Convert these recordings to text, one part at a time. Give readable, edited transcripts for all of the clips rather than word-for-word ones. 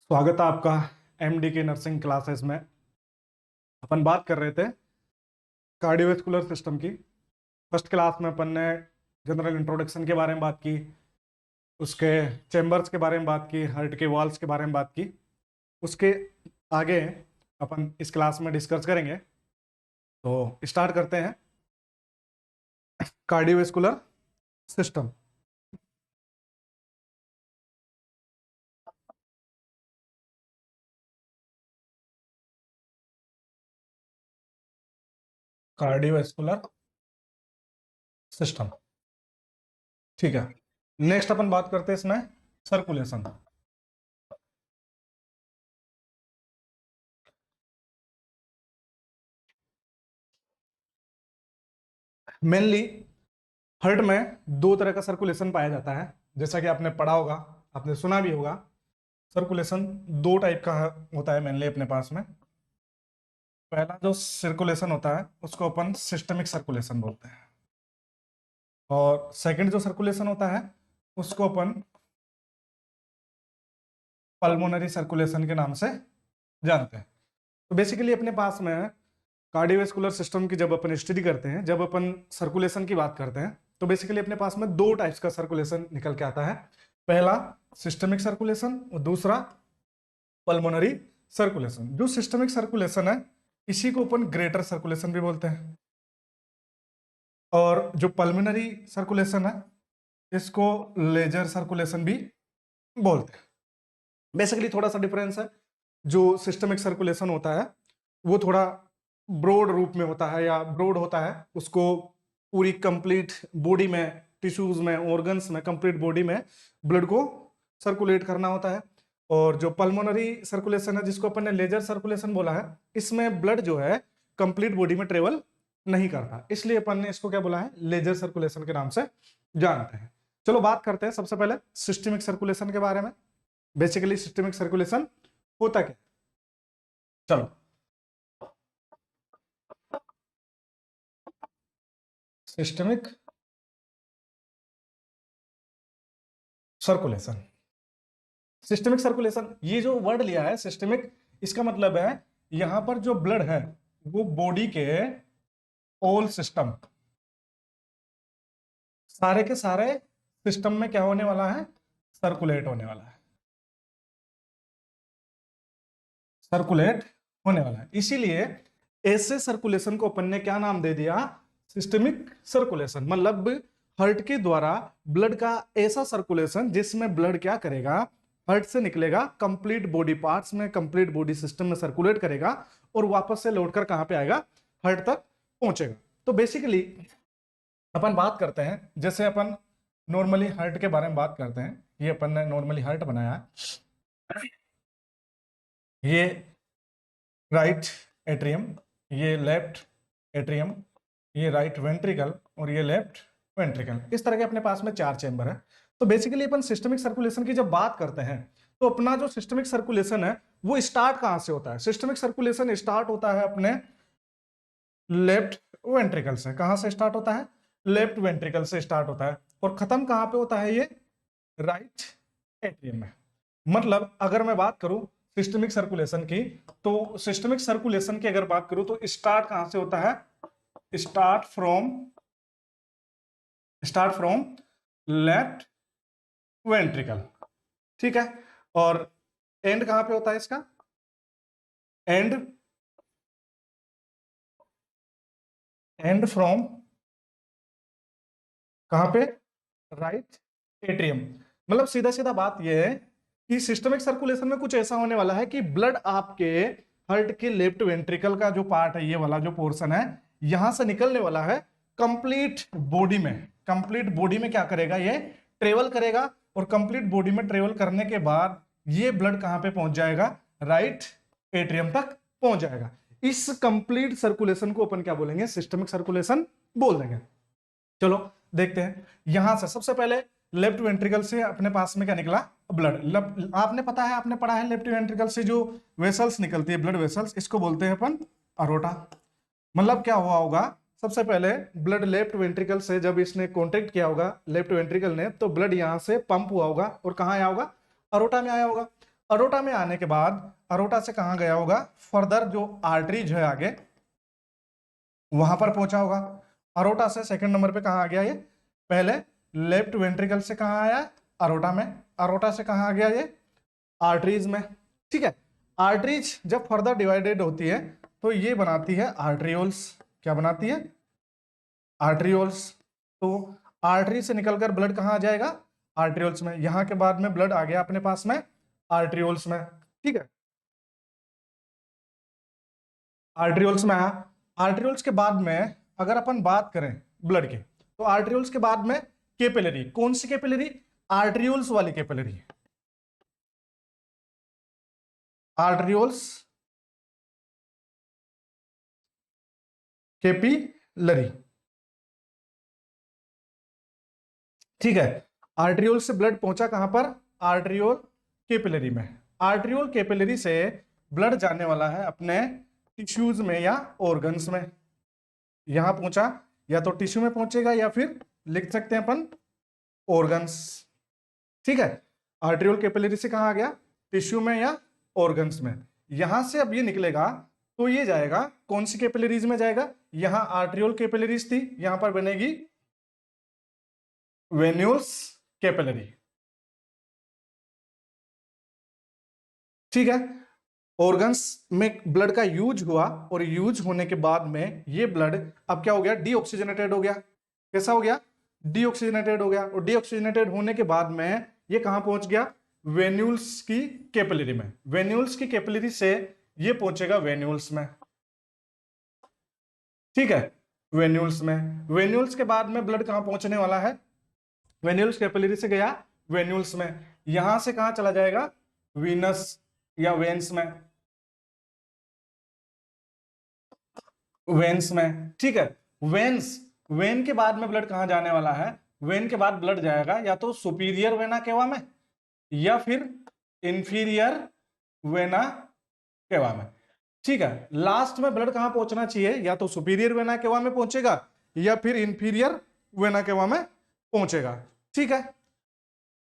स्वागत है आपका एमडी के नर्सिंग क्लासेस में। अपन बात कर रहे थे कार्डियोवैस्कुलर सिस्टम की। फर्स्ट क्लास में अपन ने जनरल इंट्रोडक्शन के बारे में बात की, उसके चैम्बर्स के बारे में बात की, हार्ट के वॉल्स के बारे में बात की। उसके आगे अपन इस क्लास में डिस्कस करेंगे। तो स्टार्ट करते हैं कार्डियोवैस्कुलर सिस्टम। कार्डियोवैस्कुलर सिस्टम, ठीक है। नेक्स्ट अपन बात करते हैं इसमें सर्कुलेशन। मेनली हार्ट में दो तरह का सर्कुलेशन पाया जाता है, जैसा कि आपने पढ़ा होगा, आपने सुना भी होगा। सर्कुलेशन दो टाइप का होता है मेनली अपने पास में। पहला जो सर्कुलेशन होता है उसको अपन सिस्टमिक सर्कुलेशन बोलते हैं, और सेकंड जो सर्कुलेशन होता है उसको अपन पल्मोनरी सर्कुलेशन के नाम से जानते हैं। तो बेसिकली अपने पास में कार्डियोवैस्कुलर सिस्टम की जब अपन स्टडी करते हैं, जब अपन सर्कुलेशन की बात करते हैं, तो बेसिकली अपने पास में दो टाइप्स का सर्कुलेशन निकल के आता है। पहला सिस्टमिक सर्कुलेशन और दूसरा पल्मोनरी सर्कुलेशन। जो सिस्टमिक सर्कुलेशन है इसी को अपन ग्रेटर सर्कुलेशन भी बोलते हैं, और जो पल्मोनरी सर्कुलेशन है इसको लेजर सर्कुलेशन भी बोलते हैं। बेसिकली थोड़ा सा डिफरेंस है। जो सिस्टमिक सर्कुलेशन होता है वो थोड़ा ब्रॉड रूप में होता है, या ब्रॉड होता है, उसको पूरी कंप्लीट बॉडी में, टिश्यूज में, ऑर्गन्स में, कंप्लीट बॉडी में ब्लड को सर्कुलेट करना होता है। और जो पल्मोनरी सर्कुलेशन है जिसको अपन ने लेजर सर्कुलेशन बोला है, इसमें ब्लड जो है कंप्लीट बॉडी में ट्रेवल नहीं करता, इसलिए अपन ने इसको क्या बोला है, लेजर सर्कुलेशन के नाम से जानते हैं। चलो बात करते हैं सबसे पहले सिस्टमिक सर्कुलेशन के बारे में। बेसिकली सिस्टमिक सर्कुलेशन होता क्या? चलो, सिस्टमिक सर्कुलेशन। सिस्टमिक सर्कुलेशन, ये जो वर्ड लिया है सिस्टमिक, इसका मतलब है यहां पर जो ब्लड है वो बॉडी के ऑल सिस्टम, सारे के सारे सिस्टम में क्या होने वाला है, सर्कुलेट होने वाला है, सर्कुलेट होने वाला है। इसीलिए ऐसे सर्कुलेशन को अपन ने क्या नाम दे दिया, सिस्टमिक सर्कुलेशन। मतलब हार्ट के द्वारा ब्लड का ऐसा सर्कुलेशन जिसमें ब्लड क्या करेगा, हार्ट से निकलेगा, कंप्लीट बॉडी पार्ट्स में, कंप्लीट बॉडी सिस्टम में सर्कुलेट करेगा, और वापस से लौटकर कहां पे आएगा, हार्ट तक पहुंचेगा। तो बेसिकली अपन बात करते हैं, जैसे अपन नॉर्मली हार्ट के बारे में बात करते हैं। ये अपन ने नॉर्मली हार्ट बनाया है, ये राइट एट्रियम, ये लेफ्ट एट्रियम, ये राइट वेंट्रिकल, और ये लेफ्ट वेंट्रिकल। इस तरह के अपने पास में चार चैम्बर है। तो बेसिकली अपन सिस्टमिक सर्कुलेशन की जब बात करते हैं तो अपना जो सिस्टमिक सर्कुलेशन है वो स्टार्ट कहां से होता है? सिस्टमिक सर्कुलेशन स्टार्ट होता है अपने लेफ्ट वेंट्रिकल से। कहां से स्टार्ट होता है? लेफ्ट वेंट्रिकल से स्टार्ट होता है, और खत्म कहां पे होता है ये, राइट एट्रियम में। मतलब अगर मैं बात करूं सिस्टमिक सर्कुलेशन की, तो सिस्टमिक सर्कुलेशन की अगर बात करूं तो स्टार्ट कहां से होता है, स्टार्ट फ्रॉम लेफ्ट वेंट्रिकल, ठीक है। और एंड कहां पे होता है इसका, एंड फ्रॉम कहां पे, राइट एट्रियम। मतलब सीधा सीधा बात यह है कि सिस्टमिक सर्कुलेशन में कुछ ऐसा होने वाला है कि ब्लड आपके हार्ट के लेफ्ट वेंट्रिकल का जो पार्ट है, ये वाला जो पोर्शन है, यहां से निकलने वाला है, कंप्लीट बॉडी में, कंप्लीट बॉडी में क्या करेगा, ये ट्रेवल करेगा, और कंप्लीट बॉडी में ट्रेवल करने के बाद ये ब्लड कहां पे पहुंच जाएगा, राइट एट्रियम तक पहुंच जाएगा। इस कंप्लीट सर्कुलेशन को अपन क्या बोलेंगे, सिस्टमिक सर्कुलेशन बोल देंगे। चलो देखते हैं। यहां से सबसे पहले लेफ्ट वेंट्रिकल से अपने पास में क्या निकला, ब्लड। आपने पता है, आपने पढ़ा है, लेफ्ट वेंट्रिकल से जो वेसल्स निकलती है, ब्लड वेसल्स, इसको बोलते हैं अपन अरोटा। मतलब क्या हुआ होगा, सबसे पहले ब्लड लेफ्ट वेंट्रिकल से जब इसने कॉन्टेक्ट किया होगा लेफ्ट वेंट्रिकल ने, तो ब्लड यहां से पंप हुआ होगा और कहां आया होगा, अरोटा में आया होगा। अरोटा में आने के बाद अरोटा से कहां गया होगा, फर्दर जो आर्टरीज है आगे वहां पर पहुंचा होगा। अरोटा से सेकंड नंबर पे कहां आ गया ये, पहले लेफ्ट वेंट्रिकल से कहां आया, अरोटा में। अरोटा से कहां आ गया ये, आर्टरीज में। ठीक है, आर्टरीज जब फर्दर डिवाइडेड होती है तो ये बनाती है आर्ट्रियोल्स। क्या बनाती है, आर्ट्रियोल्स। तो आर्टरी से निकलकर ब्लड कहां आ जाएगा, आर्ट्रियोल्स में। यहां के बाद में ब्लड आ गया अपने पास में आर्ट्रियोल्स में। ठीक है, आर्ट्रियोल्स में आया। आर्ट्रियोल्स के बाद में अगर अपन बात करें ब्लड के, तो आर्ट्रियोल्स के बाद में कैपिलरी। कौन सी कैपिलरी, आर्ट्रियोल्स वाली कैपिलरी, आर्ट्रियोल्स कैपिलरी। ठीक है, आर्ट्रियोल से ब्लड पहुंचा कहां पर, आर्ट्रियोल कैपिलरी में। आर्ट्रियोल कैपिलरी से ब्लड जाने वाला है अपने टिश्यूज में या ऑर्गन्स में। यहां पहुंचा, या तो टिश्यू में पहुंचेगा या फिर लिख सकते हैं अपन ऑर्गन्स। ठीक है, आर्ट्रियोल कैपिलरी से कहां आ गया, टिश्यू में या ऑर्गन्स में। यहां से अब ये निकलेगा तो ये जाएगा कौन सी कैपिलरीज में जाएगा, यहां आर्ट्रियोल कैपिलरीज थी, यहां पर बनेगी वेन्यूल्स कैपिलरी। ठीक है, ऑर्गन्स में ब्लड का यूज हुआ और यूज होने के बाद में ये ब्लड अब क्या हो गया, डीऑक्सीजनेटेड हो गया। कैसा हो गया, डीऑक्सीजनेटेड हो गया। और डीऑक्सीजनेटेड होने के बाद में ये कहां पहुंच गया, वेन्यूल्स की कैपिलरी में। वेन्यूल्स की कैपिलरी से ये पहुंचेगा वेन्यूल्स में। ठीक है, वेन्यूल्स में। वेन्यूल्स के बाद में ब्लड कहां पहुंचने वाला है, वेन्यूल्स कैपिलरी से गया वेन्यूल्स में। यहां से कहां चला जाएगा, वीनस या वेन्स में, वेन्स में। ठीक है, वेन्स, वेन के बाद में ब्लड कहां जाने वाला है, वेन के बाद ब्लड जाएगा या तो सुपीरियर वेना केवा में या फिर इंफीरियर वेना केवा में। ठीक है, लास्ट में ब्लड कहां पहुंचना चाहिए, या तो सुपीरियर वेना केवा में पहुंचेगा या फिर इंफीरियर वेना केवा में पहुंचेगा। ठीक है,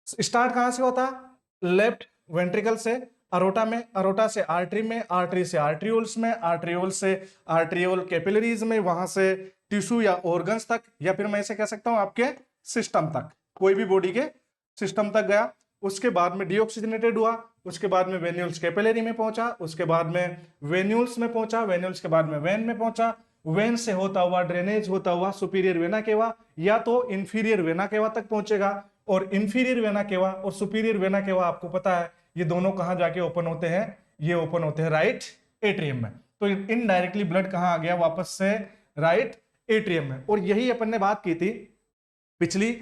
स्टार्ट कहां से होता, लेफ्ट वेंट्रिकल से, अरोटा में, अरोटा से आर्टरी में, आर्टरी से आर्ट्रियोल्स में, आर्ट्रियोल से आर्ट्रियोल कैपिलरीज में, वहां से टिश्यू या ऑर्गन्स तक, या फिर मैं इसे कह सकता हूं आपके सिस्टम तक, कोई भी बॉडी के सिस्टम तक गया। उसके बाद में डीऑक्सीजनेटेड हुआ, उसके बाद में वेन्यूल्स कैपिलरी में पहुंचा, उसके बाद में वेन्यूल्स में पहुंचा, वेन्यूल्स के बाद में वेन में पहुंचा, वेन से होता हुआ ड्रेनेज होता हुआ सुपीरियर वेना केवा या तो इंफीरियर वेना केवा तक पहुंचेगा। और इंफीरियर वेना केवा और सुपीरियर वेना केवा आपको पता है ये दोनों कहां जाके ओपन होते हैं, ये ओपन होते हैं राइट एट्रियम में। तो इनडायरेक्टली ब्लड कहां आ गया वापस से, राइट एट्रियम में। और यही अपन ने बात की थी पिछली,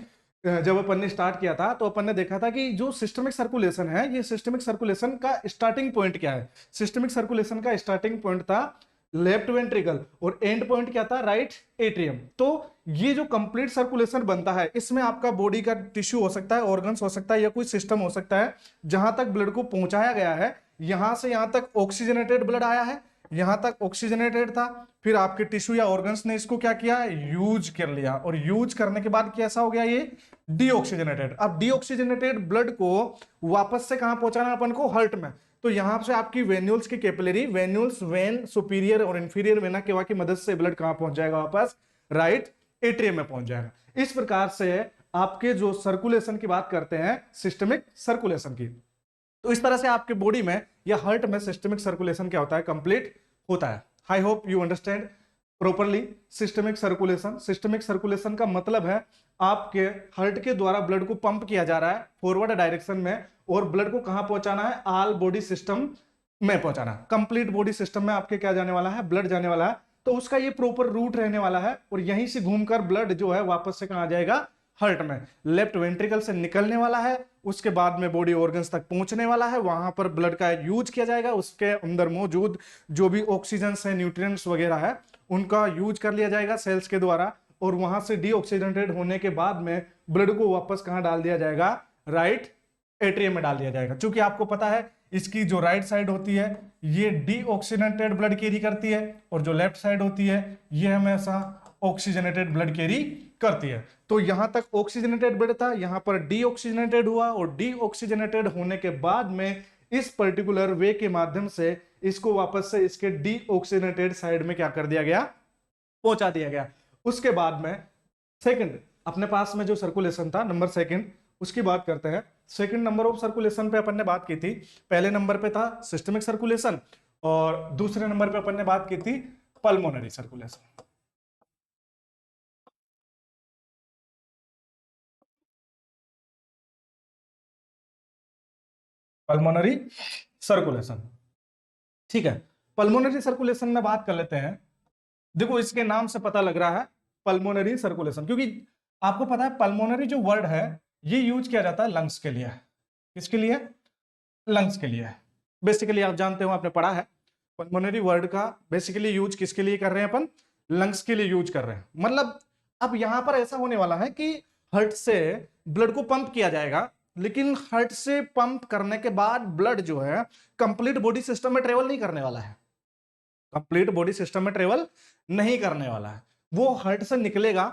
जब अपन ने स्टार्ट किया था तो अपन ने देखा था कि जो सिस्टमिक सर्कुलेशन है, ये सिस्टमिक सर्कुलेशन का स्टार्टिंग पॉइंट क्या है, सिस्टमिक सर्कुलेशन का स्टार्टिंग पॉइंट था लेफ्ट वेंट्रिकल और एंड पॉइंट क्या था, राइट एट्रियम। तो ये जो कंप्लीट सर्कुलेशन बनता है इसमें आपका बॉडी का टिश्यू हो सकता है, ऑर्गन्स हो सकता है या कोई सिस्टम हो सकता है जहां तक ब्लड को पहुंचाया गया है। यहां से यहां तक ऑक्सीजनेटेड ब्लड आया है, यहां तक ऑक्सीजनेटेड था, फिर आपके टिश्यू या ऑर्गन्स ने इसको क्या किया, यूज कर लिया, और यूज करने के बाद कैसा हो गया ये, डीऑक्सीजनेटेड। अब डीऑक्सीजनेटेड ब्लड को वापस से कहां पहुंचाना अपन को, हार्ट में। तो यहां से आपकी वेन्यूल्स की कैपिलरी, वेन्यूल्स, वेन, सुपीरियर और इंफीरियर वेना केवा की मदद से ब्लड कहां पहुंच जाएगा वापस, राइट एट्रियम में पहुंच जाएगा। इस प्रकार से आपके जो सर्कुलेशन की बात करते हैं, सिस्टमिक सर्कुलेशन की, तो इस तरह से आपके बॉडी में या हार्ट में सिस्टमिक सर्कुलेशन क्या होता है, कंप्लीट होता है। I hope you understand properly systemic circulation. Systemic circulation का मतलब है आपके हार्ट के द्वारा ब्लड को पंप किया जा रहा है फॉरवर्ड डायरेक्शन में, और ब्लड को कहां पहुंचाना है, ऑल बॉडी सिस्टम में पहुंचाना। कंप्लीट बॉडी सिस्टम में आपके क्या जाने वाला है, ब्लड जाने वाला है। तो उसका ये प्रॉपर रूट रहने वाला है, और यहीं से घूमकर ब्लड जो है वापस से कहां जाएगा, हार्ट में। लेफ्ट वेंट्रिकल से निकलने वाला है, उसके बाद में बॉडी ऑर्गन्स तक पहुंचने वाला है, वहां पर ब्लड का यूज किया जाएगा, उसके अंदर मौजूद जो भी ऑक्सीजन है, न्यूट्रिएंट्स वगैरह है, उनका यूज कर लिया जाएगा सेल्स के द्वारा, और वहां से डीऑक्सीजनेटेड होने के बाद में ब्लड को वापस कहां डाल दिया जाएगा, राइट एट्रियम में डाल दिया जाएगा। क्योंकि आपको पता है इसकी जो राइट साइड होती है ये डीऑक्सीजनेटेड ब्लड कैरी करती है, और जो लेफ्ट साइड होती है ये हमेशा ऑक्सीजनेटेड ब्लड कैरी करती है। तो यहां तक ऑक्सीजनेटेड ब्लड था, यहां पर डीऑक्सीजनेटेड हुआ, और डीऑक्सीजनेटेड होने के बाद में इस पर्टिकुलर वे के माध्यम से इसको वापस से इसके डीऑक्सीजनेटेड साइड में क्या कर दिया गया, पहुंचा दिया गया। उसके बाद में सेकंड अपने पास में जो सर्कुलेशन था नंबर सेकंड, उसकी बात करते हैं। सेकंड नंबर ऑफ सर्कुलेशन पे अपन ने बात की थी, पहले नंबर पे था सिस्टमिक सर्कुलेशन और दूसरे नंबर पे अपन ने बात की थी पल्मोनरी सर्कुलेशन। पल्मोनरी सर्कुलेशन, ठीक है। पल्मोनरी सर्कुलेशन में बात कर लेते हैं। देखो इसके नाम से पता लग रहा है पल्मोनरी सर्कुलेशन, क्योंकि आपको पता है पल्मोनरी जो वर्ड है ये यूज किया जाता है लंग्स के लिए। किसके लिए? लंग्स के लिए। बेसिकली आप जानते हो, आपने पढ़ा है पल्मोनरी वर्ड का बेसिकली यूज किसके लिए कर रहे हैं अपन? लंग्स के लिए यूज कर रहे हैं। मतलब अब यहां पर ऐसा होने वाला है कि हार्ट से ब्लड को पंप किया जाएगा, लेकिन हार्ट से पंप करने के बाद ब्लड जो है कंप्लीट बॉडी सिस्टम में ट्रेवल नहीं करने वाला है, कंप्लीट बॉडी सिस्टम में ट्रेवल नहीं करने वाला है। वो हार्ट से निकलेगा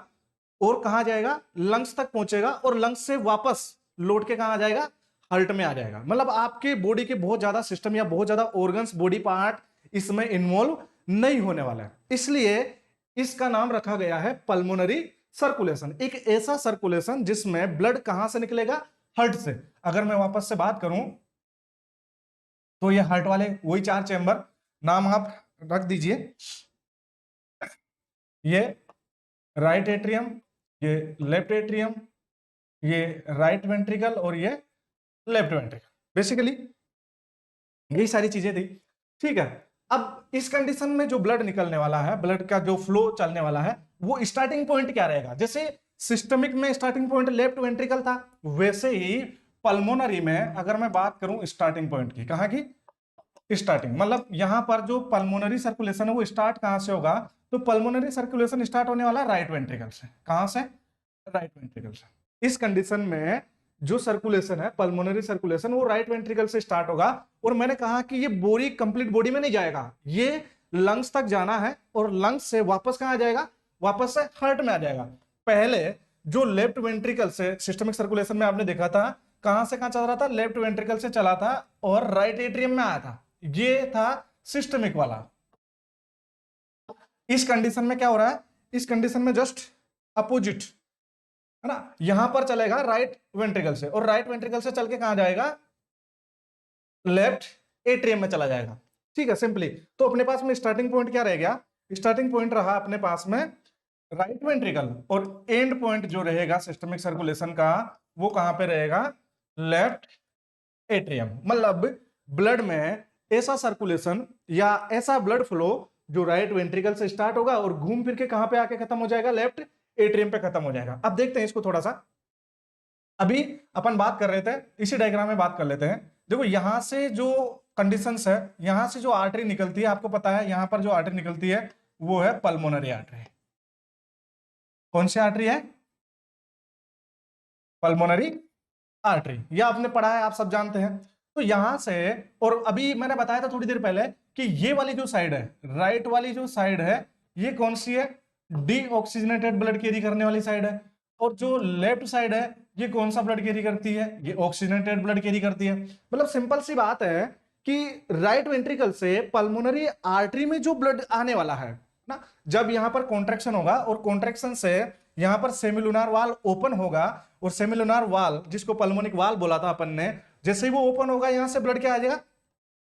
और कहां जाएगा? लंग्स तक पहुंचेगा और लंग्स से वापस लौट के कहां आ जाएगा? हार्ट में आ जाएगा। मतलब आपके बॉडी के बहुत ज्यादा सिस्टम या बहुत ज्यादा ऑर्गन्स, बॉडी पार्ट इसमें इन्वॉल्व नहीं होने वाला है, इसलिए इसका नाम रखा गया है पल्मोनरी सर्कुलेशन। एक ऐसा सर्कुलेशन जिसमें ब्लड कहां से निकलेगा? हार्ट से। अगर मैं वापस से बात करूं तो ये हार्ट वाले वही 4 चैम्बर नाम आप रख दीजिए, ये राइट एट्रियम, ये लेफ्ट एट्रियम, ये राइट वेंट्रिकल और ये लेफ्ट वेंट्रिकल। बेसिकली यही सारी चीजें थी, ठीक है। अब इस कंडीशन में जो ब्लड निकलने वाला है, ब्लड का जो फ्लो चलने वाला है, वो स्टार्टिंग पॉइंट क्या रहेगा? जैसे सिस्टमिक में स्टार्टिंग पॉइंट लेफ्ट वेंट्रिकल था, वैसे ही पल्मोनरी में अगर मैं बात करूं स्टार्टिंग पॉइंट की, कहां की? स्टार्टिंग। मतलब यहां पर जो पल्मोनरी सर्कुलेशन है वो स्टार्ट कहां से होगा? तो पल्मोनरी सर्कुलेशन स्टार्ट होने वाला राइट वेंट्रिकल से। कहां से? राइट वेंट्रिकल से। इस कंडीशन में जो सर्कुलेशन है पल्मोनरी सर्कुलेशन वो राइट वेंट्रिकल से स्टार्ट होगा, और मैंने कहा कि ये बॉडी कंप्लीट बॉडी में नहीं जाएगा, ये लंग्स तक जाना है और लंग्स से वापस कहां आ जाएगा? वापस से हार्ट में आ जाएगा। पहले जो लेफ्ट वेंट्रिकल से सिस्टमिक सर्कुलेशन में आपने देखा था, कहां से कहां चल रहा था? लेफ्ट वेंट्रिकल से चला था और राइट एट्रियम में आया था, ये था सिस्टमिक वाला। इस कंडीशन में क्या हो रहा है? इस कंडीशन में जस्ट अपोजिट है ना, यहां पर चलेगा राइट वेंट्रिकल से, और राइट वेंट्रिकल से चल के कहां जाएगा? लेफ्ट एट्रियम में चला जाएगा, ठीक है, सिंपली। तो अपने पास में स्टार्टिंग पॉइंट क्या रह गया? स्टार्टिंग पॉइंट रहा अपने पास में राइट वेंट्रिकल, और एंड पॉइंट जो रहेगा सिस्टमिक सर्कुलेशन का वो कहां पे रहेगा? Left atrium. मतलब ब्लड में ऐसा सर्कुलेशन या ऐसा ब्लड फ्लो जो राइट वेंट्रिकल से स्टार्ट होगा और घूम फिर के कहां पे आके खत्म हो जाएगा? लेफ्ट एट्रियम पे खत्म हो जाएगा। अब देखते हैं इसको थोड़ा सा। अभी अपन बात कर रहे थे, इसी डायग्राम में बात कर लेते हैं। देखो यहां से जो कंडीशंस है, यहां से जो आर्टरी निकलती है, आपको पता है यहां पर जो आर्टरी निकलती है वो है पल्मोनरी आर्टरी। कौन सी आर्टरी है? Pulmonary artery. यह आपने पढ़ा है, आप सब जानते हैं। तो यहां से, और अभी मैंने बताया था थोड़ी देर पहले कि ये वाली जो साइड है, राइट वाली जो साइड है, ये कौन सी है? डीऑक्सीजनेटेड ब्लड कैरी करने वाली साइड है। और जो लेफ्ट साइड है ये कौन सा ब्लड कैरी करती है? ये ऑक्सीजनेटेड ब्लड कैरी करती है। मतलब सिंपल सी बात है कि राइट वेंट्रिकल से पल्मोनरी आर्टरी में जो ब्लड आने वाला है ना, जब यहां पर कॉन्ट्रैक्शन होगा और कॉन्ट्रैक्शन से यहां पर सेमिलुनार वाल ओपन होगा, और सेमिलुनार वाल जिसको पल्मोनिक वाल बोला था अपन ने, जैसे ही वो ओपन होगा यहां से ब्लड क्या आ जाएगा?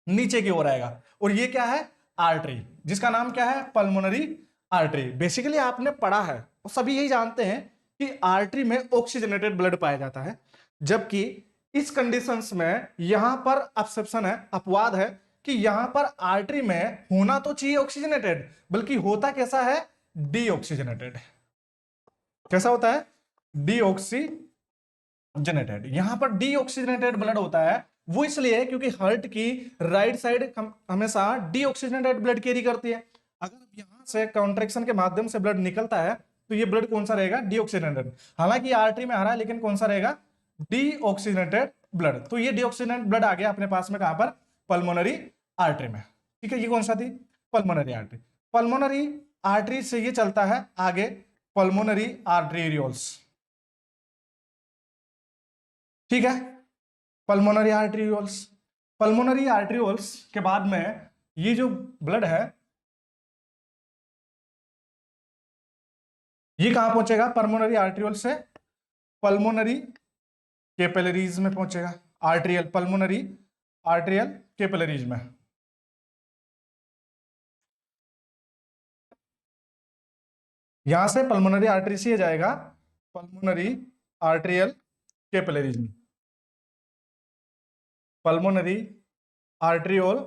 नीचे की ओर आएगा। और ये क्या है? आर्टरी, जिसका नाम क्या है? Pulmonary artery. बेसिकली आपने पढ़ा है और सभी यही जानते हैं कि आर्टरी में ऑक्सीजनेटेड ब्लड पाया जाता है, जबकि इस कंडीशंस में यहां पर एक्सेप्शन है, अपवाद है कि यहां पर आर्टरी में होना तो चाहिए ऑक्सीजनेटेड, बल्कि होता कैसा है? डीऑक्सीजनेटेड। कैसा होता है? डीऑक्सीजनेटेड। यहां पर डीऑक्सीजनेटेड ब्लड होता है, वो इसलिए क्योंकि हार्ट की राइट साइड हमेशा डीऑक्सीजनेटेड ब्लड कैरी करती है। अगर यहां से कॉन्ट्रैक्शन के माध्यम से ब्लड निकलता है तो ये ब्लड कौन सा रहेगा? डीऑक्सीजनेटेड। हालांकि आर्टरी में आ रहा है लेकिन कौन सा रहेगा? Deoxygenated blood. तो ये डीऑक्सीजनेटेड ब्लड आ गया अपने पास में, कहां पर? पल्मोनरी आर्टरी में, ठीक है। ये कौन सा थी? Pulmonary artery. पल्मोनरी आर्टरी से ये चलता है आगे पल्मोनरी आर्टेरियोल्स, ठीक है, पल्मोनरी आर्टेरियोल्स। पल्मोनरी आर्ट्रियोल्स के बाद में ये जो ब्लड है ये कहां पहुंचेगा? पल्मोनरी आर्ट्रियोल से पल्मोनरी कैपिलरीज में पहुंचेगा। आर्ट्रियल, पल्मोनरी आर्ट्रियल कैपिलरीज में। यहां से पल्मोनरी आर्टरी से जाएगा पल्मोनरी आर्ट्रियल कैपिलरीज में, पल्मोनरी आर्ट्रियोल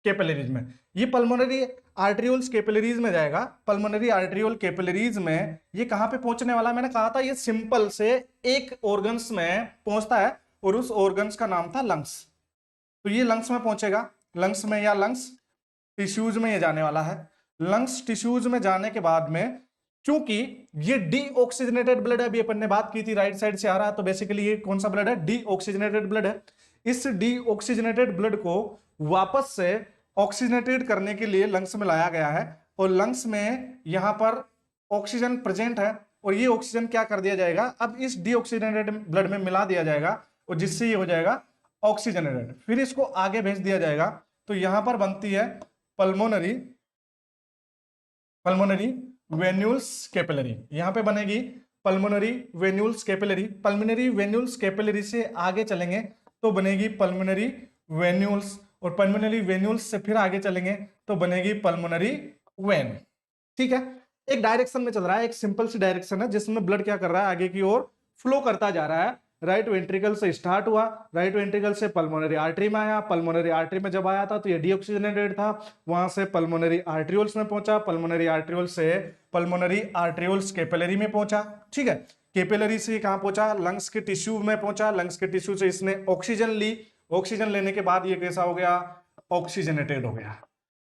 कैपिलरीज में। ये पल्मोनरी आर्ट्रियोल्स कैपिलरीज में जाएगा। पल्मोनरी आर्ट्रियोल कैपिलरीज में ये कहां पे पहुंचने वाला? मैंने कहा था ये सिंपल से एक ऑर्गन्स में पहुंचता है और उस ऑर्गन्स का नाम था लंग्स। तो ये लंग्स में पहुंचेगा, लंग्स में या लंग्स टिश्यूज में ये जाने वाला है। लंग्स टिश्यूज में जाने के बाद में क्योंकि ये डीऑक्सीजनेटेड ब्लड है, अभी अपन ने बात की थी राइट साइड से आ रहा है, तो बेसिकली ये कौन सा ब्लड है? डीऑक्सीजनेटेड ब्लड है। इस डीऑक्सीजनेटेड ब्लड को वापस से ऑक्सीजनेटेड करने के लिए लंग्स में लाया गया है और लंग्स में यहां पर ऑक्सीजन प्रेजेंट है और ये ऑक्सीजन क्या कर दिया जाएगा? अब इस डीऑक्सीजनेटेड ब्लड में मिला दिया जाएगा और जिससे ये हो जाएगा ऑक्सीजनेटेड। फिर इसको आगे भेज दिया जाएगा। तो यहां पर बनती है पल्मोनरी वेन्यूल्स कैपिलरी। यहां पे बनेगी pulmonary venules capillary. Pulmonary venules capillary से आगे चलेंगे तो बनेगी पल्मोनरी वेन्यूल्स, और पल्मोनरी वेन्यूल्स से फिर आगे चलेंगे तो बनेगी पल्मोनरी वेन। ठीक है, एक डायरेक्शन में चल रहा है, एक सिंपल सी डायरेक्शन है जिसमें ब्लड क्या कर रहा है? आगे की ओर फ्लो करता जा रहा है। राइट वेंट्रिकल से स्टार्ट हुआ, राइट वेंट्रिकल से पल्मोनरी आर्टरी में आया, पल्मोनरी आर्टरी में जब आया था तो ये डीऑक्सीजनेटेड था, वहां से पल्मोनरी आर्ट्रियोल्स में पहुंचा, पल्मोनरी आर्ट्रियोल्स से पल्मोनरी आर्ट्रियोल्स कैपिलरी में पहुंचा। ठीक है, कैपिलरी से कहां पहुंचा? लंग्स के टिश्यू में पहुंचा। लंग्स के टिश्यू से इसने ऑक्सीजन ली, ऑक्सीजन लेने के बाद ये कैसा हो गया? ऑक्सीजनेटेड हो गया।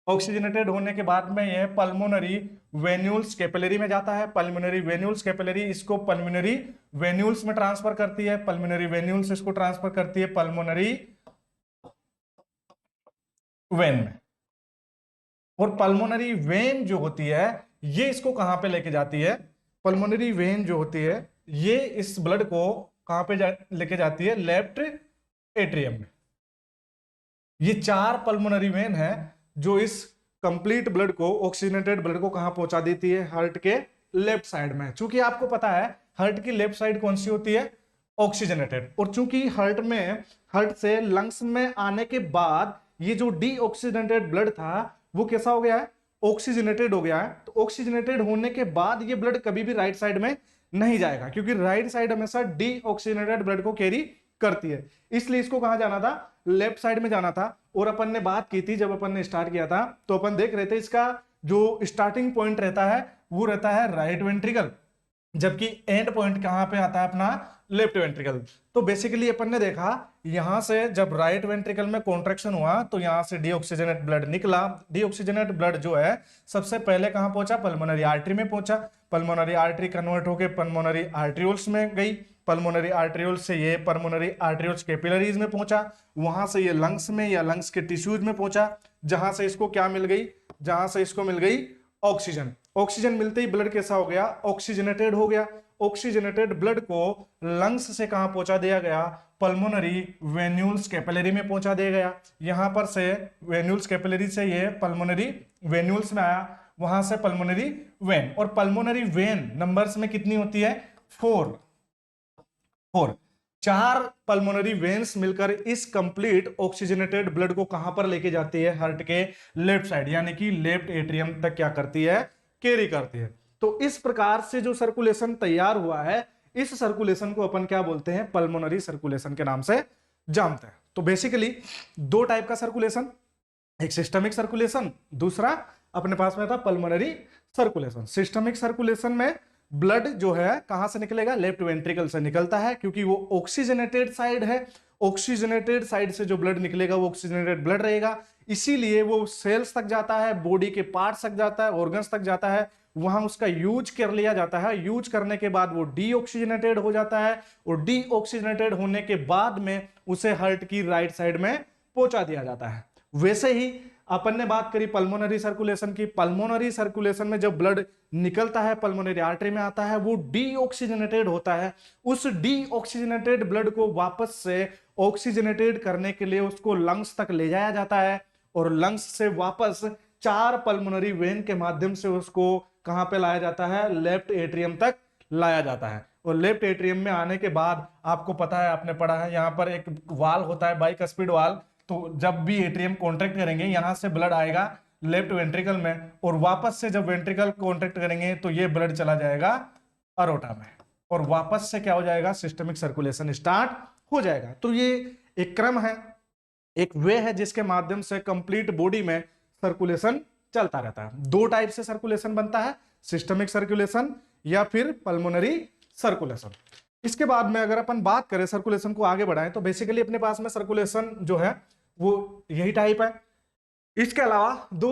ऑक्सीजनेटेड होने के बाद में ये पल्मोनरी वेन्यूल्स कैपिलरी में जाता है। पल्मोनरी वेन्यूल्स कैपिलरी इसको पल्मोनरी वेन्यूल्स में ट्रांसफर करती है, पल्मोनरी वेन्यूल्स इसको ट्रांसफर करती है पल्मोनरी वेन में। और पल्मोनरी वेन जो होती है ये इसको कहां पे लेके जाती है? पल्मोनरी वेन जो होती है ये इस ब्लड को कहां पे लेके जाती है? लेफ्ट एट्रियम में। ये 4 पल्मोनरी वेन है जो इस कंप्लीट ब्लड को, ऑक्सीजनेटेड ब्लड को कहां पहुंचा देती है? हार्ट के लेफ्ट साइड में। चूंकि आपको पता है हार्ट की लेफ्ट साइड कौन सी होती है? ऑक्सीजनेटेड। और चूंकि हार्ट से लंग्स में आने के बाद ये जो डीऑक्सीजनेटेड ब्लड था वो कैसा हो गया है? ऑक्सीजनेटेड हो गया है। तो ऑक्सीजनेटेड होने के बाद ये ब्लड कभी भी राइट साइड में नहीं जाएगा, क्योंकि राइट साइड हमेशा डीऑक्सीजनेटेड ब्लड को कैरी करती है। इसलिए इसको कहां जाना था? लेफ्ट साइड में जाना था। और अपन ने बात की थी, जब अपन ने स्टार्ट किया था तो अपन देख रहे थे इसका जो स्टार्टिंग पॉइंट रहता है वो रहता है राइट वेंट्रिकल, जबकि एंड पॉइंट कहां पे आता है अपना? Left ventricle. तो बेसिकली अपन ने देखा यहां से जब राइट वेंट्रिकल में कॉन्ट्रैक्शन हुआ तो यहां से डीऑक्सीजनेट ब्लड निकला। डीऑक्सीजनेट ब्लड जो है सबसे पहले कहां पहुंचा? पल्मोनरी आर्टरी में पहुंचा। पल्मोनरी आर्टरी कन्वर्ट होकर पल्मोनरी आर्ट्रियोल्स में गई। पल्मोनरी आर्ट्रियोल्स से ये पल्मोनरी आर्ट्रियोल्स कैपिलरीज में पहुंचा। वहां से ये लंग्स में या लंग्स के टिश्यूज में पहुंचा, जहां से इसको क्या मिल गई? जहां से इसको मिल गई ऑक्सीजन। ऑक्सीजन मिलते ही ब्लड कैसा हो गया? ऑक्सीजनेटेड हो गया। ऑक्सीजनेटेड ब्लड को लंग्स से कहां पहुंचा दिया गया? पल्मोनरी वेन्यूल्स कैपिलरी में पहुंचा दिया गया। यहां पर से वेन्यूल्स कैपिलरी से ये पल्मोनरी वेन्यूल्स में आया, वहां से पल्मोनरी वेन। और पल्मोनरी वेन नंबर्स में कितनी होती है? 4 पल्मोनरी वेन्स मिलकर इस कंप्लीट ऑक्सीजनेटेड ब्लड को कहां पर लेके जाती है? हार्ट के लेफ्ट साइड, यानी कि लेफ्ट एट्रियम तक क्या करती है? कैरी करती है। तो इस प्रकार से जो सर्कुलेशन तैयार हुआ है, इस सर्कुलेशन को अपन क्या बोलते हैं? पल्मोनरी सर्कुलेशन के नाम से जानते हैं। तो बेसिकली 2 टाइप का सर्कुलेशन, एक सिस्टमिक सर्कुलेशन, दूसरा अपने पास में था पल्मोनरी सर्कुलेशन। सिस्टमिक सर्कुलेशन में ब्लड जो है कहां से निकलेगा? लेफ्ट वेंट्रिकल से निकलता है, क्योंकि वो ऑक्सीजनेटेड साइड है। ऑक्सीजनेटेड साइड से जो ब्लड निकलेगा वो ऑक्सीजनेटेड ब्लड रहेगा, इसीलिए वो सेल्स तक जाता है, बॉडी के पार्ट्स तक जाता है, ऑर्गन्स तक जाता है, वहां उसका यूज कर लिया जाता है। यूज करने के बाद वो डीऑक्सीजनेटेड हो जाता है और डीऑक्सीजनेटेड होने के बाद में उसे हार्ट की राइट साइड में पहुंचा दिया जाता है। वैसे ही अपन ने बात करी पल्मोनरी सर्कुलेशन की। पल्मोनरी सर्कुलेशन में जब ब्लड निकलता है पल्मोनरी आर्टरी में आता है, वो डीऑक्सीजनेटेड होता है। उस डीऑक्सीजनेटेड ब्लड को वापस से ऑक्सीजनेटेड करने के लिए उसको लंग्स तक ले जाया जाता है, और लंग्स से वापस 4 पल्मोनरी वेन के माध्यम से उसको कहां पे लाया जाता है, लेफ्ट एट्रियम तक लाया जाता है। और लेफ्ट एट्रियम में आने के बाद आपको पता है, आपने पढ़ा है, यहां पर एक वाल होता है, बाइकस्पिड वाल। तो जब भी एट्रियम कॉन्ट्रैक्ट करेंगे यहां से ब्लड आएगा लेफ्ट वेंट्रिकल में, और वापस से जब वेंट्रिकल कॉन्ट्रैक्ट करेंगे तो ये ब्लड चला जाएगा अरोटा में, और वापस से क्या हो जाएगा, सिस्टमिक सर्कुलेशन स्टार्ट हो जाएगा। तो ये एक क्रम है, एक वे है जिसके माध्यम से कंप्लीट बॉडी में सर्कुलेशन चलता रहता है। 2 टाइप से सर्कुलेशन बनता है, सिस्टमिक सर्कुलेशन या फिर पल्मोनरी सर्कुलेशन। इसके बाद में अगर अपन बात करें सर्कुलेशन को आगे बढ़ाएं, तो बेसिकली अपने पास में सर्कुलेशन जो है वो यही टाइप है। इसके अलावा 2